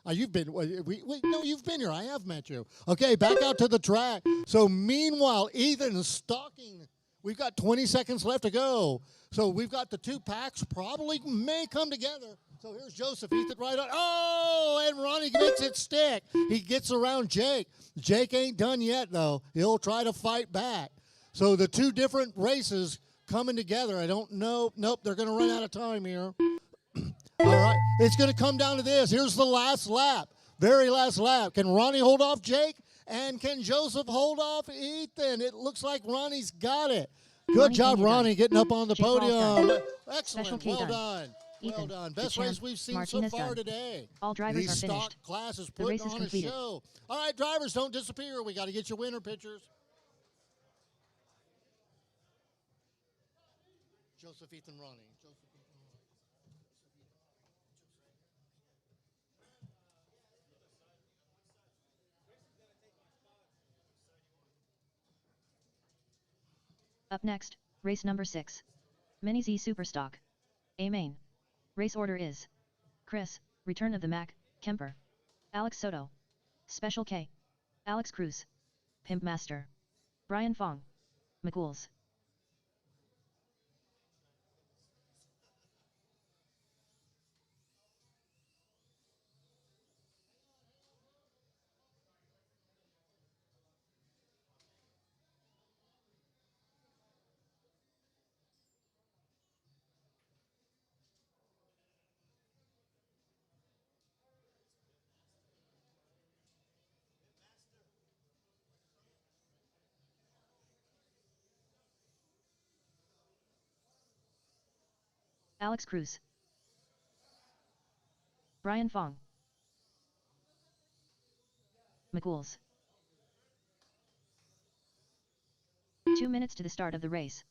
You've been, no, you've been here. I have met you. Okay, back out to the track. So meanwhile, Ethan is stalking. We've got 20 seconds left to go. So we've got the 2 packs probably may come together. So here's Joseph, Ethan right on. Oh, and Ronnie makes it stick. He gets around Jake. Jake ain't done yet, though. He'll try to fight back. So the 2 different races coming together. I don't know. Nope, they're going to run out of time here. All right, it's going to come down to this. Here's the last lap, very last lap. Can Ronnie hold off Jake? And can Joseph hold off Ethan? It looks like Ronnie's got it. Good Ronnie, job, Ronnie, Ronnie, getting up on the Jake, podium. well Excellent, Special K well done. done. Well Ethan, done. the Best champ, race we've seen Martinez so far done. today. All drivers the are stock finished. class is The race putting is on completed. a show. All right, drivers, don't disappear. We got to get your winner pictures. Joseph, Ethan, Ronnie. Joseph, Ethan, Ronnie. Up next, race number 6. Mini Z Superstock. A main. Race order is Chris, Return of the Mac, Kemper. Alex Soto. Special K. Alex Cruz. Pimp Master. Brian Fong. McCool's. Alex Cruz. Brian Fong. McCool's. 2 minutes to the start of the race.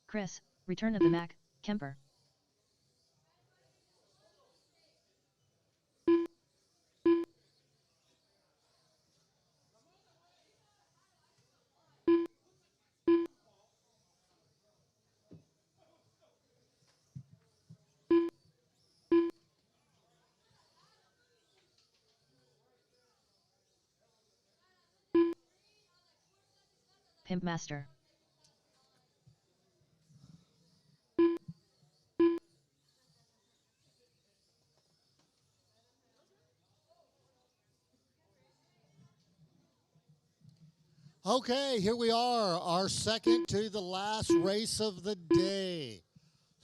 Chris, Return of the Mac, Kemper. Pimp Master. Okay, here we are, our second to the last race of the day.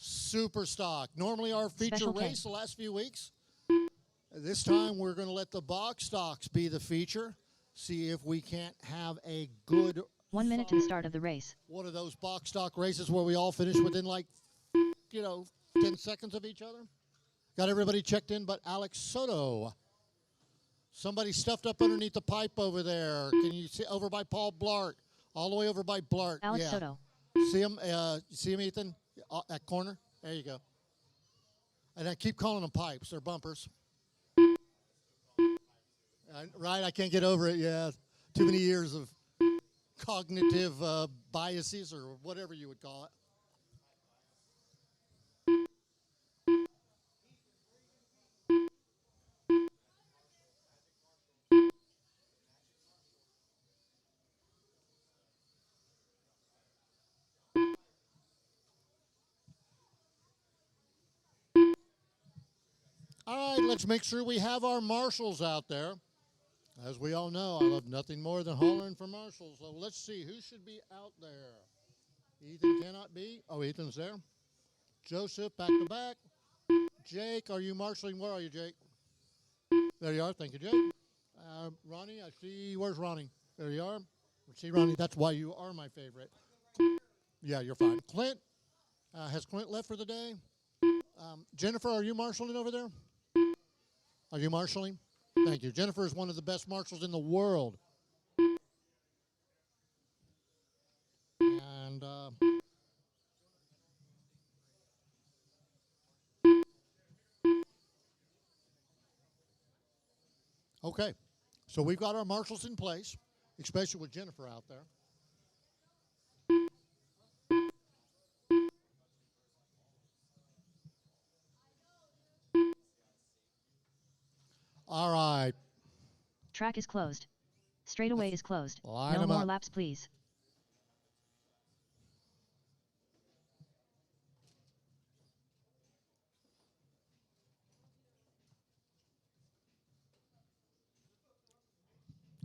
Superstock. Normally our feature Special K. race the last few weeks. This time we're going to let the box stocks be the feature. See if we can't have a good 1 minute to the start of the race. one of those box stock races where we all finish within like, 10 seconds of each other. Got everybody checked in but Alex Soto. Somebody stuffed up underneath the pipe over there. Can you see over by Paul Blart? All the way over by Blart. Alex yeah. Soto. See him? See him, Ethan? That corner? There you go. And I keep calling them pipes. They're bumpers. Right? I can't get over it. Yeah. Too many years of cognitive biases or whatever you would call it. All right, let's make sure we have our marshals out there. As we all know, I love nothing more than hollering for marshals. So let's see who should be out there. Ethan cannot be. Oh, Ethan's there. Joseph, back to back. Jake, are you marshaling? Where are you, Jake? There you are. Thank you, Jake. Ronnie, I see. Where's Ronnie? There you are. See, Ronnie, that's why you are my favorite. Yeah, you're fine. Clint, has Clint left for the day? Jennifer, are you marshaling over there? Are you marshaling? Thank you. Jennifer is one of the best marshals in the world. And okay, so we've got our marshals in place, especially with Jennifer out there. All right. Track is closed. Straightaway is closed. Line No 'em more up. laps, please.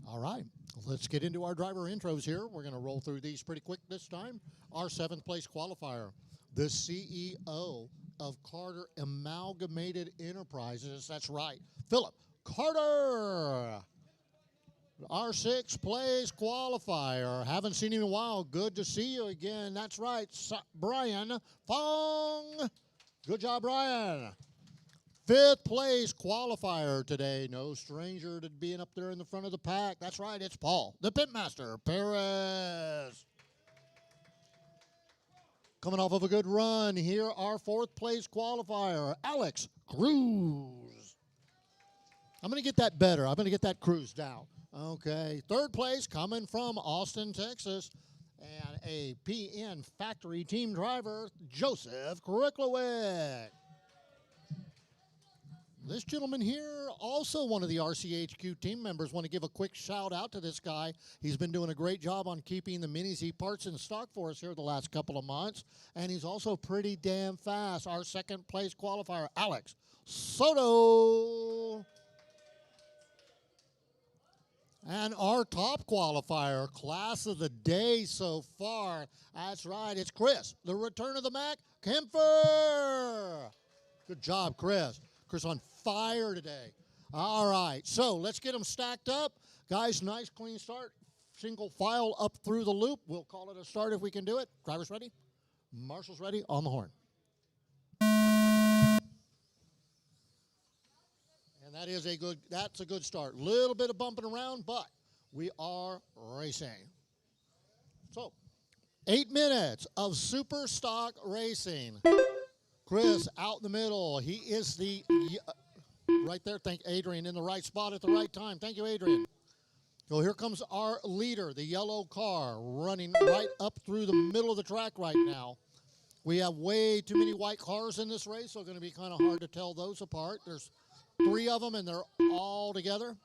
All right, let's get into our driver intros here. We're going to roll through these pretty quick this time. Our 7th place qualifier, the CEO of Carter Amalgamated Enterprises. That's right, Philip Carter. Our 6th place qualifier. Haven't seen him in a while. Good to see you again. That's right, Brian Fong. Good job, Brian. 5th place qualifier today. No stranger to being up there in the front of the pack. That's right, it's Paul, the pitmaster, Perez. Coming off of a good run, here our 4th place qualifier, Alex Cruz. I'm going to get that better. I'm going to get that Cruz down. Okay, 3rd place coming from Austin, Texas, and a PN factory team driver, Joseph Kriklowick. This gentleman here, also one of the RCHQ team members, want to give a quick shout out to this guy. He's been doing a great job on keeping the Mini Z parts in stock for us here the last couple of months. And he's also pretty damn fast. Our 2nd place qualifier, Alex Soto. And our top qualifier, class of the day so far. That's right, it's Chris, the return of the Mac, Kemper. Good job, Chris. Chris on fire today. All right, so let's get them stacked up. Guys, nice clean start. Single file up through the loop. We'll call it a start if we can do it. Drivers ready? Marshall's ready. On the horn. And that's a good start. Little bit of bumping around, but we are racing. So, 8 minutes of super stock racing. Chris out in the middle. He is the, right there, thank Adrian, in the right spot at the right time. Thank you, Adrian. So here comes our leader, the yellow car, running right up through the middle of the track right now. We have way too many white cars in this race, so it's going to be kind of hard to tell those apart. There's 3 of them, and they're all together.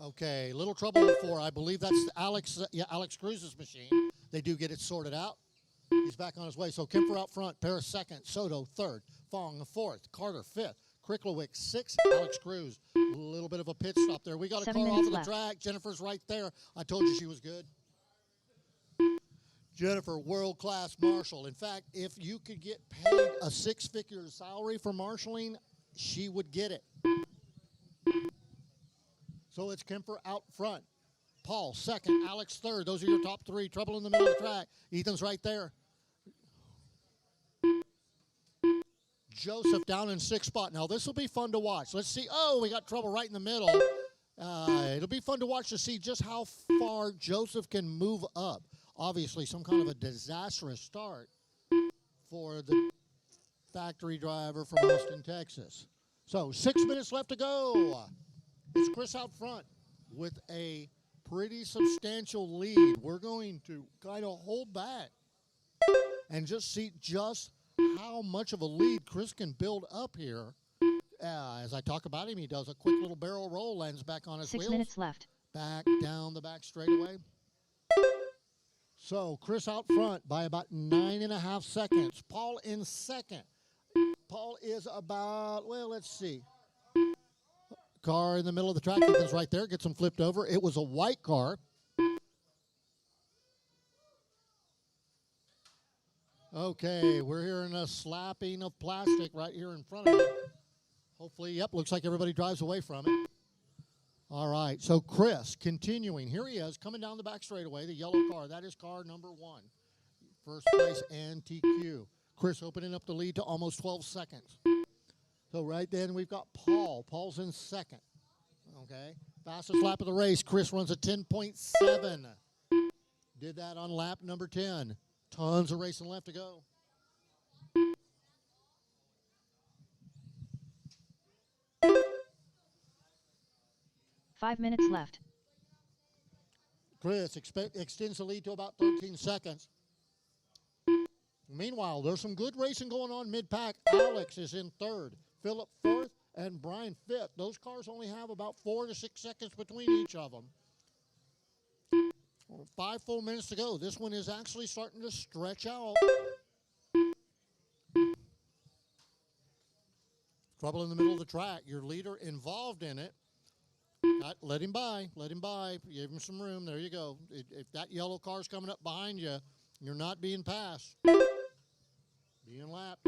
Okay, little trouble for, I believe that's Alex Cruz's machine. They do get it sorted out. He's back on his way. So Kemper out front, Paris 2nd, Soto 3rd, Fong 4th, Carter 5th, Kriklowick 6th, Alex Cruz. A little bit of a pit stop there. We got a car off of the track. Jennifer's right there. I told you she was good. Jennifer, world-class marshal. In fact, if you could get paid a 6-figure salary for marshaling, she would get it. So it's Kemper out front. Paul 2nd, Alex 3rd. Those are your top 3. Trouble in the middle of the track. Ethan's right there. Joseph down in 6th spot. Now, this will be fun to watch. Let's see. Oh, we got trouble right in the middle. It'll be fun to watch to see just how far Joseph can move up. Obviously, some kind of a disastrous start for the factory driver from Austin, Texas. So, 6 minutes left to go. It's Chris out front with a pretty substantial lead. We're going to kind of hold back and just see just how much of a lead Chris can build up here. As I talk about him, he does a quick little barrel roll, lands back on his wheels. 6 minutes left. Back down the back straightaway. So Chris out front by about 9.5 seconds. Paul in 2nd. Paul is about, well, let's see. Car in the middle of the track. Ethan's right there. Gets him flipped over. It was a white car. Okay, we're hearing a slapping of plastic right here in front of me. Hopefully, yep, looks like everybody drives away from it. All right, so Chris continuing. Here he is coming down the back straightaway, the yellow car. That is car number 1. First place and TQ. Chris opening up the lead to almost 12 seconds. So right then we've got Paul. Paul's in 2nd. Okay, fastest lap of the race. Chris runs a 10.7. Did that on lap number 10. Tons of racing left to go. Five minutes left. Chris extends the lead to about 13 seconds. Meanwhile, there's some good racing going on mid-pack. Alex is in 3rd, Philip 4th, and Brian 5th. Those cars only have about 4 to 6 seconds between each of them. 5 full minutes to go. This one is actually starting to stretch out. Trouble in the middle of the track. Your leader involved in it. Let him by. Let him by. Give him some room. There you go. If that yellow car's coming up behind you, you're not being passed. Being lapped.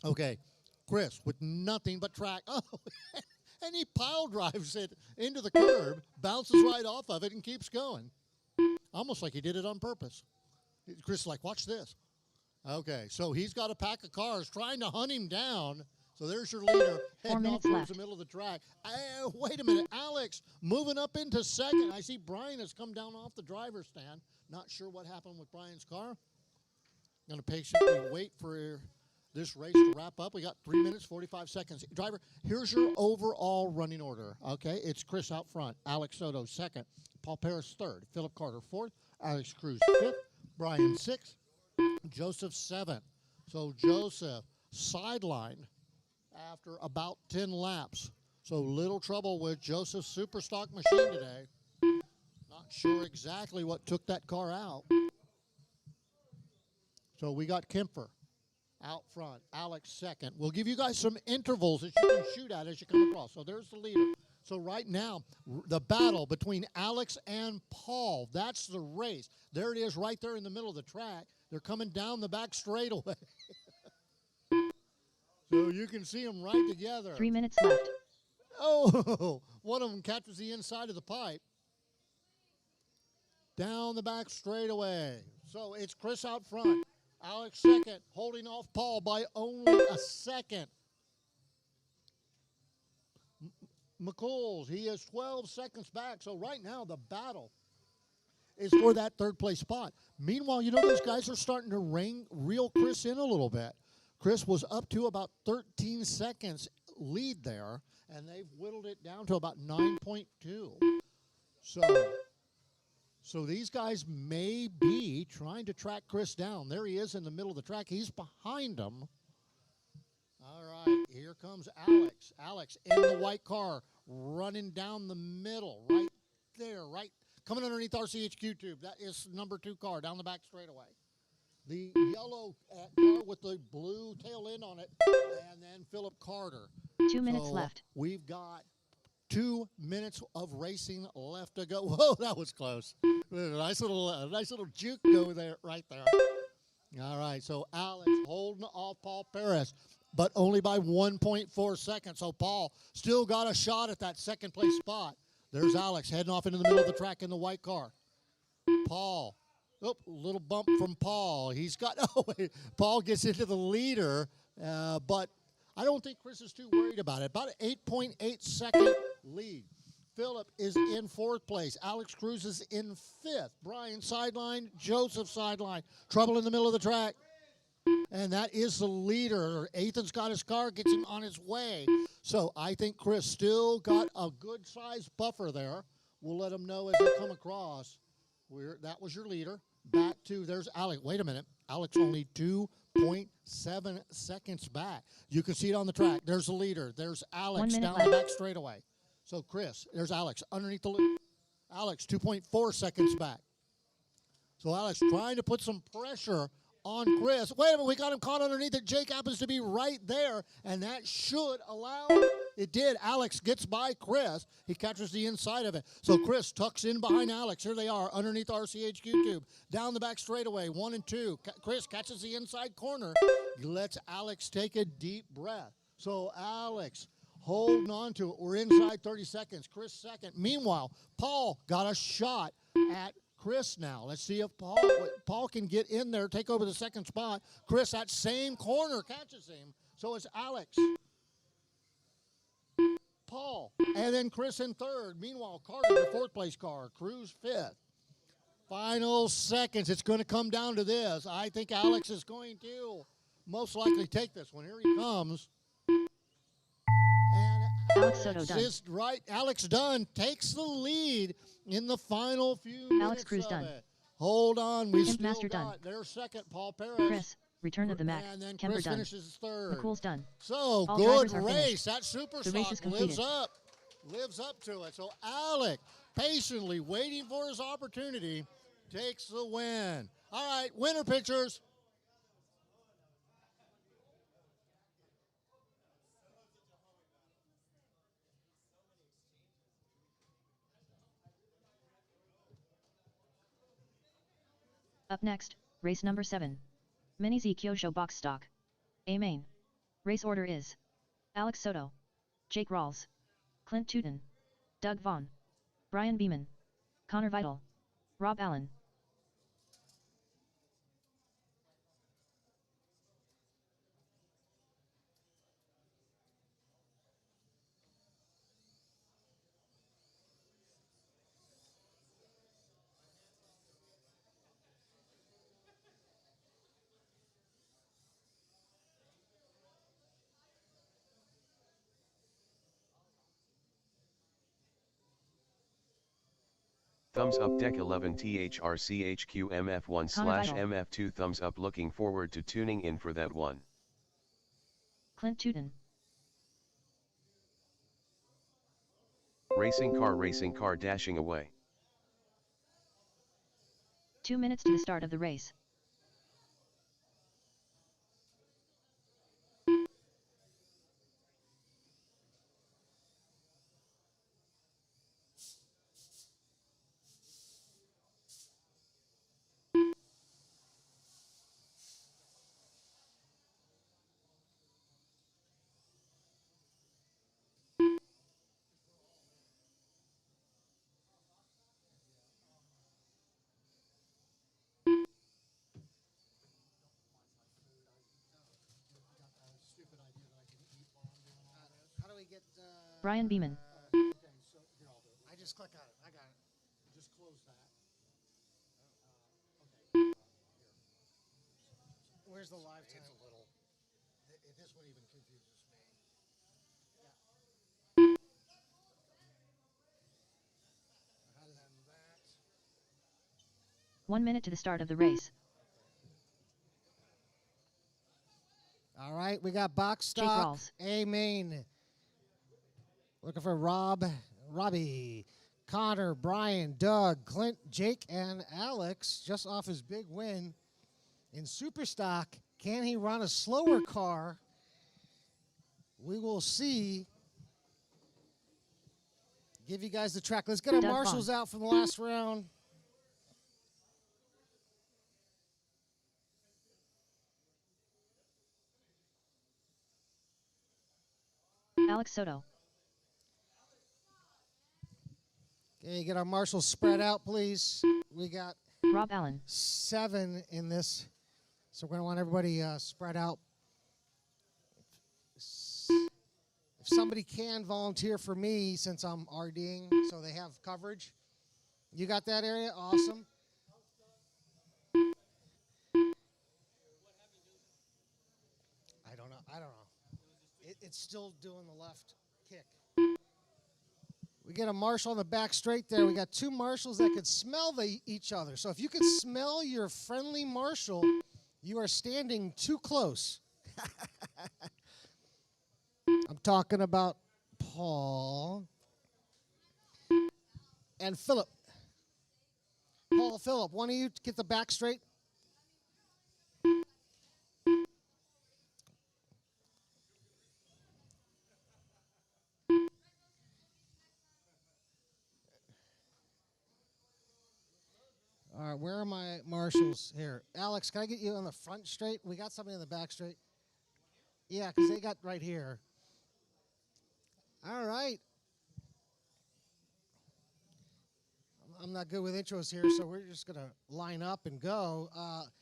Okay. Chris with nothing but track. Oh, and he pile drives it into the curb, bounces right off of it, and keeps going. Almost like he did it on purpose. Chris is like, watch this. Okay, so he's got a pack of cars trying to hunt him down. So there's your leader heading off towards the middle of the track. Wait a minute, Alex moving up into second. I see Brian has come down off the driver's stand. Not sure what happened with Brian's car. Going to patiently wait for this race to wrap up. We got 3 minutes, 45 seconds. Driver, here's your overall running order. Okay, it's Chris out front, Alex Soto second, Paul Paris third, Philip Carter fourth, Alex Cruz fifth, Brian sixth, Joseph seventh. So Joseph sidelined after about 10 laps. So little trouble with Joseph's super stock machine today. Not sure exactly what took that car out. So we got Kemper out front, Alex second. We'll give you guys some intervals that you can shoot at as you come across. So there's the leader. So right now, the battle between Alex and Paul, that's the race. There it is right there in the middle of the track. They're coming down the back straightaway. So you can see them right together. 3 minutes left. Oh, one of them catches the inside of the pipe. Down the back straightaway. So it's Chris out front. Alex second, holding off Paul by only a second. McCool's, he is 12 seconds back. So right now the battle is for that third place spot. Meanwhile, you know, those guys are starting to reel Chris in a little bit. Chris was up to about 13 seconds lead there, and they've whittled it down to about 9.2. So these guys may be trying to track Chris down. There he is in the middle of the track. He's behind him. All right, here comes Alex. Alex in the white car, running down the middle, right there, right, coming underneath RCHQ tube. That is number 2 car down the back straightaway. The yellow car with the blue tail end on it, and then Philip Carter. 2 minutes left. We've got 2 minutes of racing left to go. Whoa, that was close. Nice little juke go there, right there. All right, so Alex holding off Paul Paris, but only by 1.4 seconds. So Paul still got a shot at that second place spot. There's Alex heading off into the middle of the track in the white car. Paul. Oh, little bump from Paul. He's got, Paul gets into the leader, but I don't think Chris is too worried about it. About an 8.8 second lead. Philip is in 4th place. Alex Cruz is in 5th. Brian sideline, Joseph sideline. Trouble in the middle of the track. And that is the leader. Ethan's got his car, gets him on his way. So I think Chris still got a good-sized buffer there. We'll let him know as they come across. That was your leader. Back to, there's Alex. Wait a minute. Alex only 2.7 seconds back. You can see it on the track. There's the leader. There's Alex down the back straightaway. So Chris, there's Alex underneath the loop. Alex 2.4 seconds back. So Alex trying to put some pressure on Chris. Wait a minute, we got him caught underneath it. Jake happens to be right there, and that should allow. It did. Alex gets by Chris. He catches the inside of it. So Chris tucks in behind Alex. Here they are underneath RCHQ tube. Down the back straightaway, 1 and 2. Chris catches the inside corner. Lets Alex take a deep breath. So Alex holding on to it. We're inside 30 seconds. Chris second. Meanwhile, Paul got a shot at Chris now. Let's see if Paul can get in there, take over the second spot. Chris, that same corner, catches him. So it's Alex, Paul, and then Chris in 3rd. Meanwhile, Carter, the 4th place car. Cruz 5th. Final seconds. It's going to come down to this. I think Alex is going to most likely take this one. Here he comes. And Alex Soto done. Right, Alex Dunn takes the lead in the final few minutes. Alex Cruz of done. it. Hold on, we still Master got done. their second, Paul Paris. Chris, return of the Mac. And then Kemper Chris done. finishes 3rd. McCool's done. So All good drivers are race. finished. That super The race stock is completed. lives up to it. So Alex, patiently waiting for his opportunity, takes the win. All right, winner pictures. Up next, race number 7. Mini Z Kyosho box stock. A main. Race order is Alex Soto, Jake Rawls, Clint Tootin, Doug Vaughn, Brian Beeman, Connor Vidal, Rob Allen. Thumbs up deck 11 THRCHQ MF1/MF2 thumbs up, looking forward to tuning in for that one. Clint Tootin. Racing car dashing away. 2 minutes to the start of the race. How do we get... Brian Beeman. Okay, so here, I'll do it. I just click on it. I got it. Just close that. Okay. Here. Where's the live time? It's a little... This one even confuses me. Yeah. How did I do that? 1 minute to the start of the race. All right, we got box Jake stock, Rawls. A main. Looking for Robbie, Connor, Brian, Doug, Clint, Jake, and Alex just off his big win in super stock. Can he run a slower car? We will see. Give you guys the track. Let's get our Doug marshals Vaughn. out from the last round. Alex Soto. Okay, get our marshals spread out, please. We got Rob Allen. 7 in this, so we're going to want everybody spread out. If somebody can volunteer for me, since I'm RDing, so they have coverage. You got that area? Awesome. I don't know. It's still doing the left kick. We get a marshal on the back straight there. We got 2 marshals that could smell each other. So if you could smell your friendly marshal, you are standing too close. I'm talking about Paul and Philip. Paul, Philip, one of you get the back straight. All right, where are my marshals here? Alex, can I get you on the front straight? We got somebody on the back straight. Yeah, because they got right here. All right. I'm not good with intros here, so we're just going to line up and go.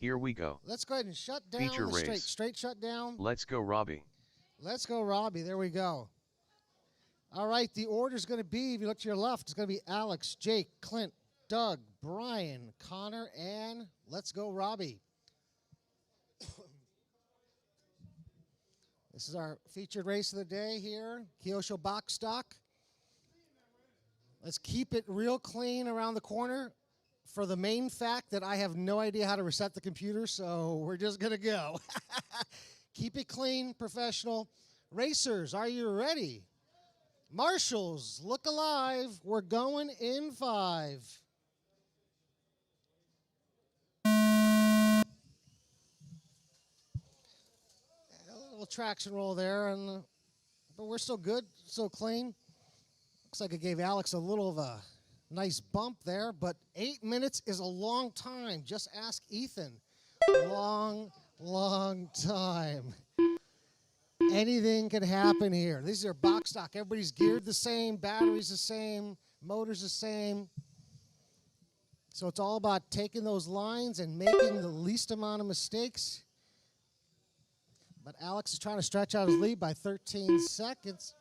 Here we go. Let's go ahead and shut down Feature the race. straight shut down. Let's go, Robbie. Let's go, Robbie. There we go. All right, the order's going to be, if you look to your left, it's going to be Alex, Jake, Clint, Doug, Brian, Connor, and let's go, Robbie. This is our featured race of the day here, Kyosho Box Stock. Let's keep it real clean around the corner for the main fact that I have no idea how to reset the computer, so we're just going to go. Keep it clean, professional. Racers, are you ready? Marshals, look alive. We're going in 5. A little traction roll there, but we're still good, still clean. Looks like it gave Alex a little of a nice bump there, but 8 minutes is a long time. Just ask Ethan. Long time. anything can happen here. These are box stock. Everybody's geared the same, batteries the same, motors the same. So it's all about taking those lines and making the least amount of mistakes. But Alex is trying to stretch out his lead by 13 seconds.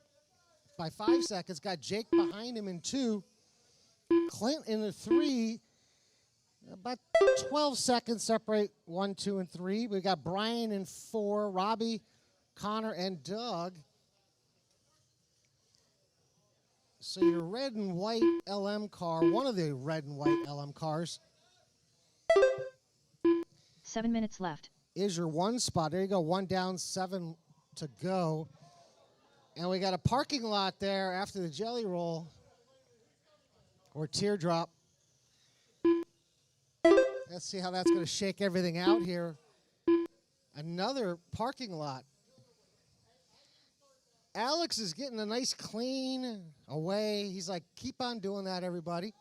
By 5 seconds. Got Jake behind him in 2. Clint in the 3. About 12 seconds separate 1, 2, and 3. We got Brian in 4. Robbie, Connor, and Doug. So your red and white LM car, one of the red and white LM cars. 7 minutes left. Is your 1 spot. There you go, 1 down, 7 to go. And we got a parking lot there after the jelly roll or teardrop. Let's see how that's going to shake everything out here. Another parking lot. Alex is getting a nice clean away. He's like, keep on doing that, everybody.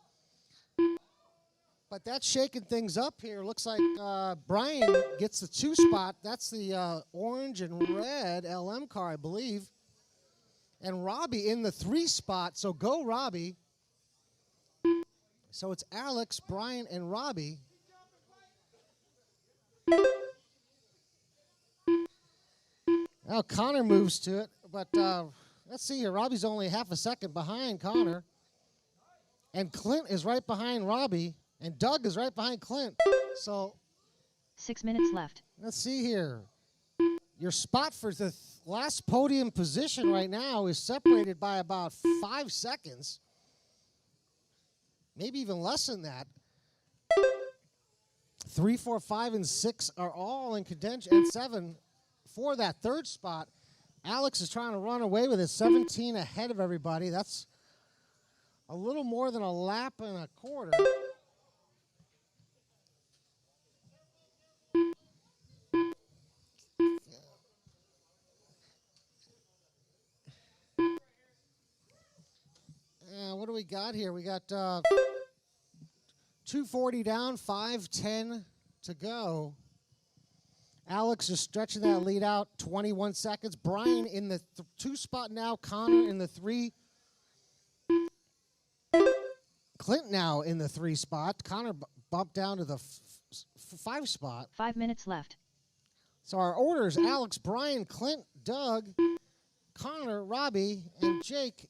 But that's shaking things up here. Looks like Brian gets the 2 spot. That's the orange and red LM car, I believe. And Robbie in the 3 spot. So go, Robbie. So it's Alex, Brian, and Robbie. Now Connor moves to it. But let's see here. Robbie's only half a second behind Connor. And Clint is right behind Robbie. And Doug is right behind Clint. So 6 minutes left. let's see here. Your spot for the last podium position right now is separated by about 5 seconds. Maybe even less than that. 3, 4, 5, and 6 are all in contention. And 7 for that 3rd spot. Alex is trying to run away with it, 17 ahead of everybody. That's a little more than a lap and a quarter. What do we got here? We got 240 down, 5:10 to go. Alex is stretching that lead out, 21 seconds. Brian in the 2 spot now. Connor in the 3. Clint now in the 3 spot. Connor bumped down to the 5 spot. 5 minutes left. So our orders, Alex, Brian, Clint, Doug, Connor, Robbie, and Jake.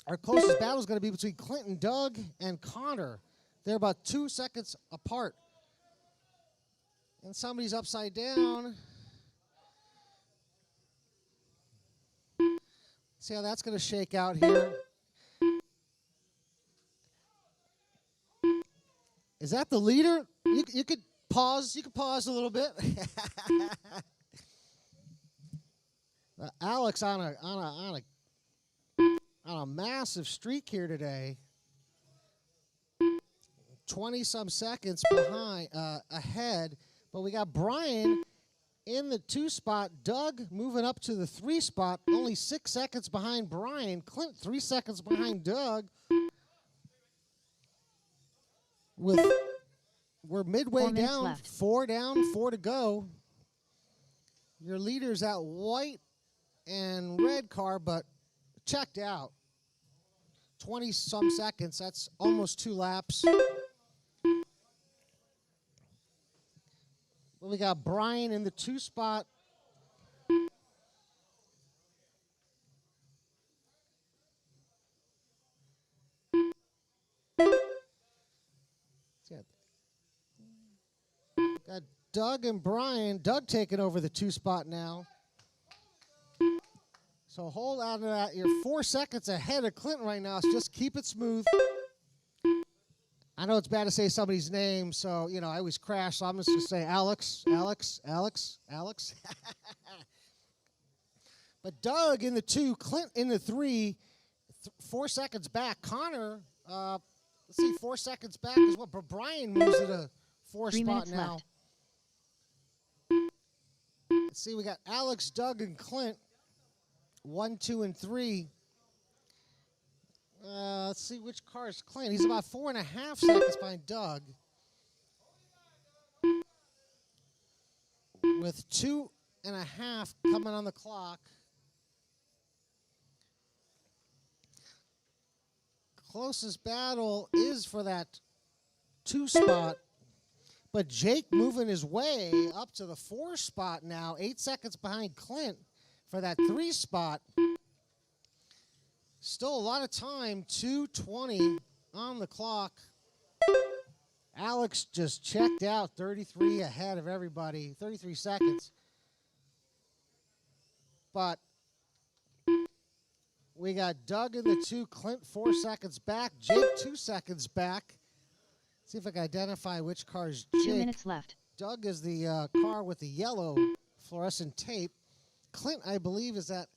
Our closest battle is going to be between Clint and Doug and Connor. They're about 2 seconds apart. And somebody's upside down. See how that's going to shake out here. Is that the leader? You could pause. You could pause a little bit. Alex on a massive streak here today. 20-some seconds behind, ahead. But we got Brian in the 2 spot. Doug moving up to the 3 spot. Only 6 seconds behind Brian. Clint 3 seconds behind Doug. We're midway 4 minutes down. left. 4 down, 4 to go. Your leader's that white and red car, but checked out. 20-some seconds. That's almost 2 laps. Well, we got Brian in the 2 spot. Got Doug and Brian. Doug taking over the 2 spot now. So hold on to that. You're 4 seconds ahead of Clinton right now, so just keep it smooth. I know it's bad to say somebody's name, so, you know, I always crash, so I'm just going to say Alex. But Doug in the 2, Clint in the 3, 4 seconds back. Connor, let's see, 4 seconds back as well. But Brian moves to the 4 3 spot minutes now. left. Let's see, we got Alex, Doug, and Clint. 1, 2, and 3. Let's see which car is Clint. He's about 4.5 seconds behind Doug. With and a half coming on the clock. Closest battle is for that 2 spot, but Jake moving his way up to the 4 spot now, 8 seconds behind Clint for that 3 spot. Still a lot of time, 2:20 on the clock. Alex just checked out, 33 ahead of everybody, 33 seconds. But we got Doug in the 2, Clint 4 seconds back, Jake 2 seconds back. See if I can identify which car is Jake. 2 minutes left. Doug is the car with the yellow fluorescent tape. Clint, I believe, is that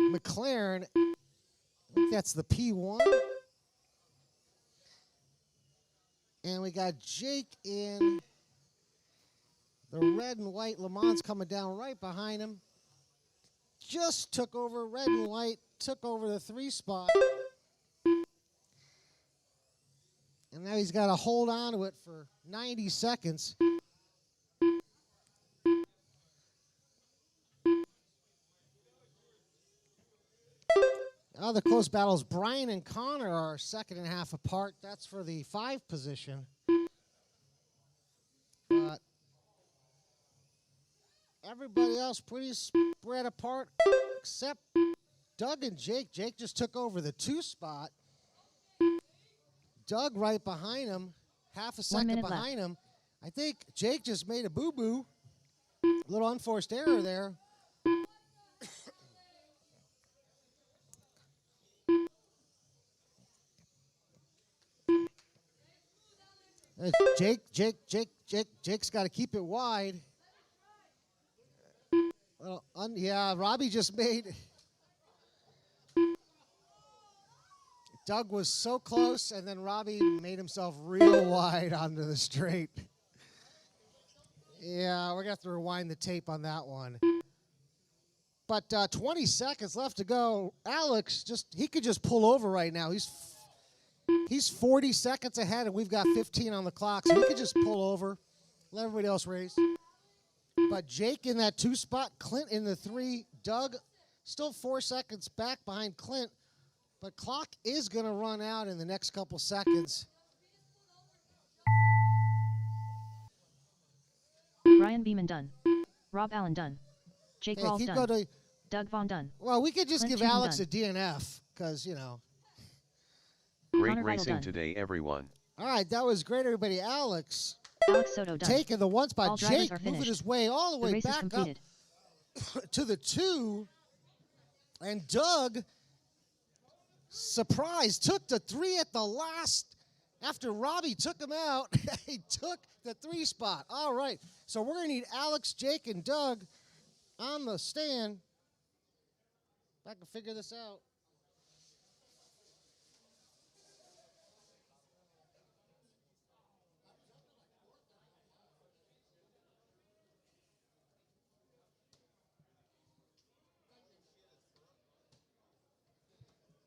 McLaren. I think that's the P1. And we got Jake in the red and white Le Mans coming down right behind him. Just took over, red and white, took over the 3 spot. And now he's got to hold on to it for 90 seconds. Other close battles, Brian and Connor are 2.5 apart. That's for the 5 position. But everybody else pretty spread apart except Doug and Jake. Jake just took over the 2 spot. Doug right behind him, half a second behind him. I think Jake just made a boo-boo. A little unforced error there. Jake's got to keep it wide. Well, yeah, Robbie just made. Doug was so close, and then Robbie made himself real wide onto the straight. Yeah, we're going to have to rewind the tape on that one. But 20 seconds left to go. Alex, he could just pull over right now. He's 40 seconds ahead, and we've got 15 on the clock, so he could just pull over, let everybody else race. But Jake in that 2 spot, Clint in the 3, Doug still 4 seconds back behind Clint, but clock is going to run out in the next couple seconds. Brian Beeman done. Rob Allen done. Jake Rawls done. Doug Vaughn done. Well, we could just Clint give Cheatham Alex done. a DNF because, you know. Great Connor Vidal racing done. today, everyone. All right, that was great, everybody. Alex Alex Soto done. taking the 1 spot. All drivers Jake are moving finished. his way all the The way race is back up completed. to the 2. And Doug, surprise, took the 3 at the last. After Robbie took him out, he took the 3 spot. All right, so we're going to need Alex, Jake, and Doug on the stand. If I can figure this out.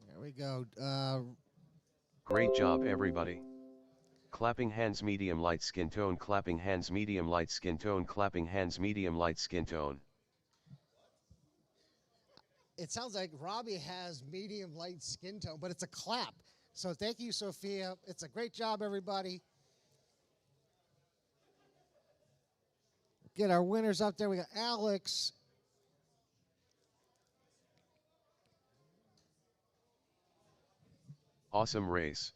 There we go. Great job, everybody. Clapping hands, medium light skin tone, clapping hands, medium light skin tone, clapping hands, medium light skin tone. It sounds like Robbie has medium light skin tone, but it's a clap. So thank you, Sophia. It's a great job, everybody. Get our winners up there. We got Alex. Awesome race.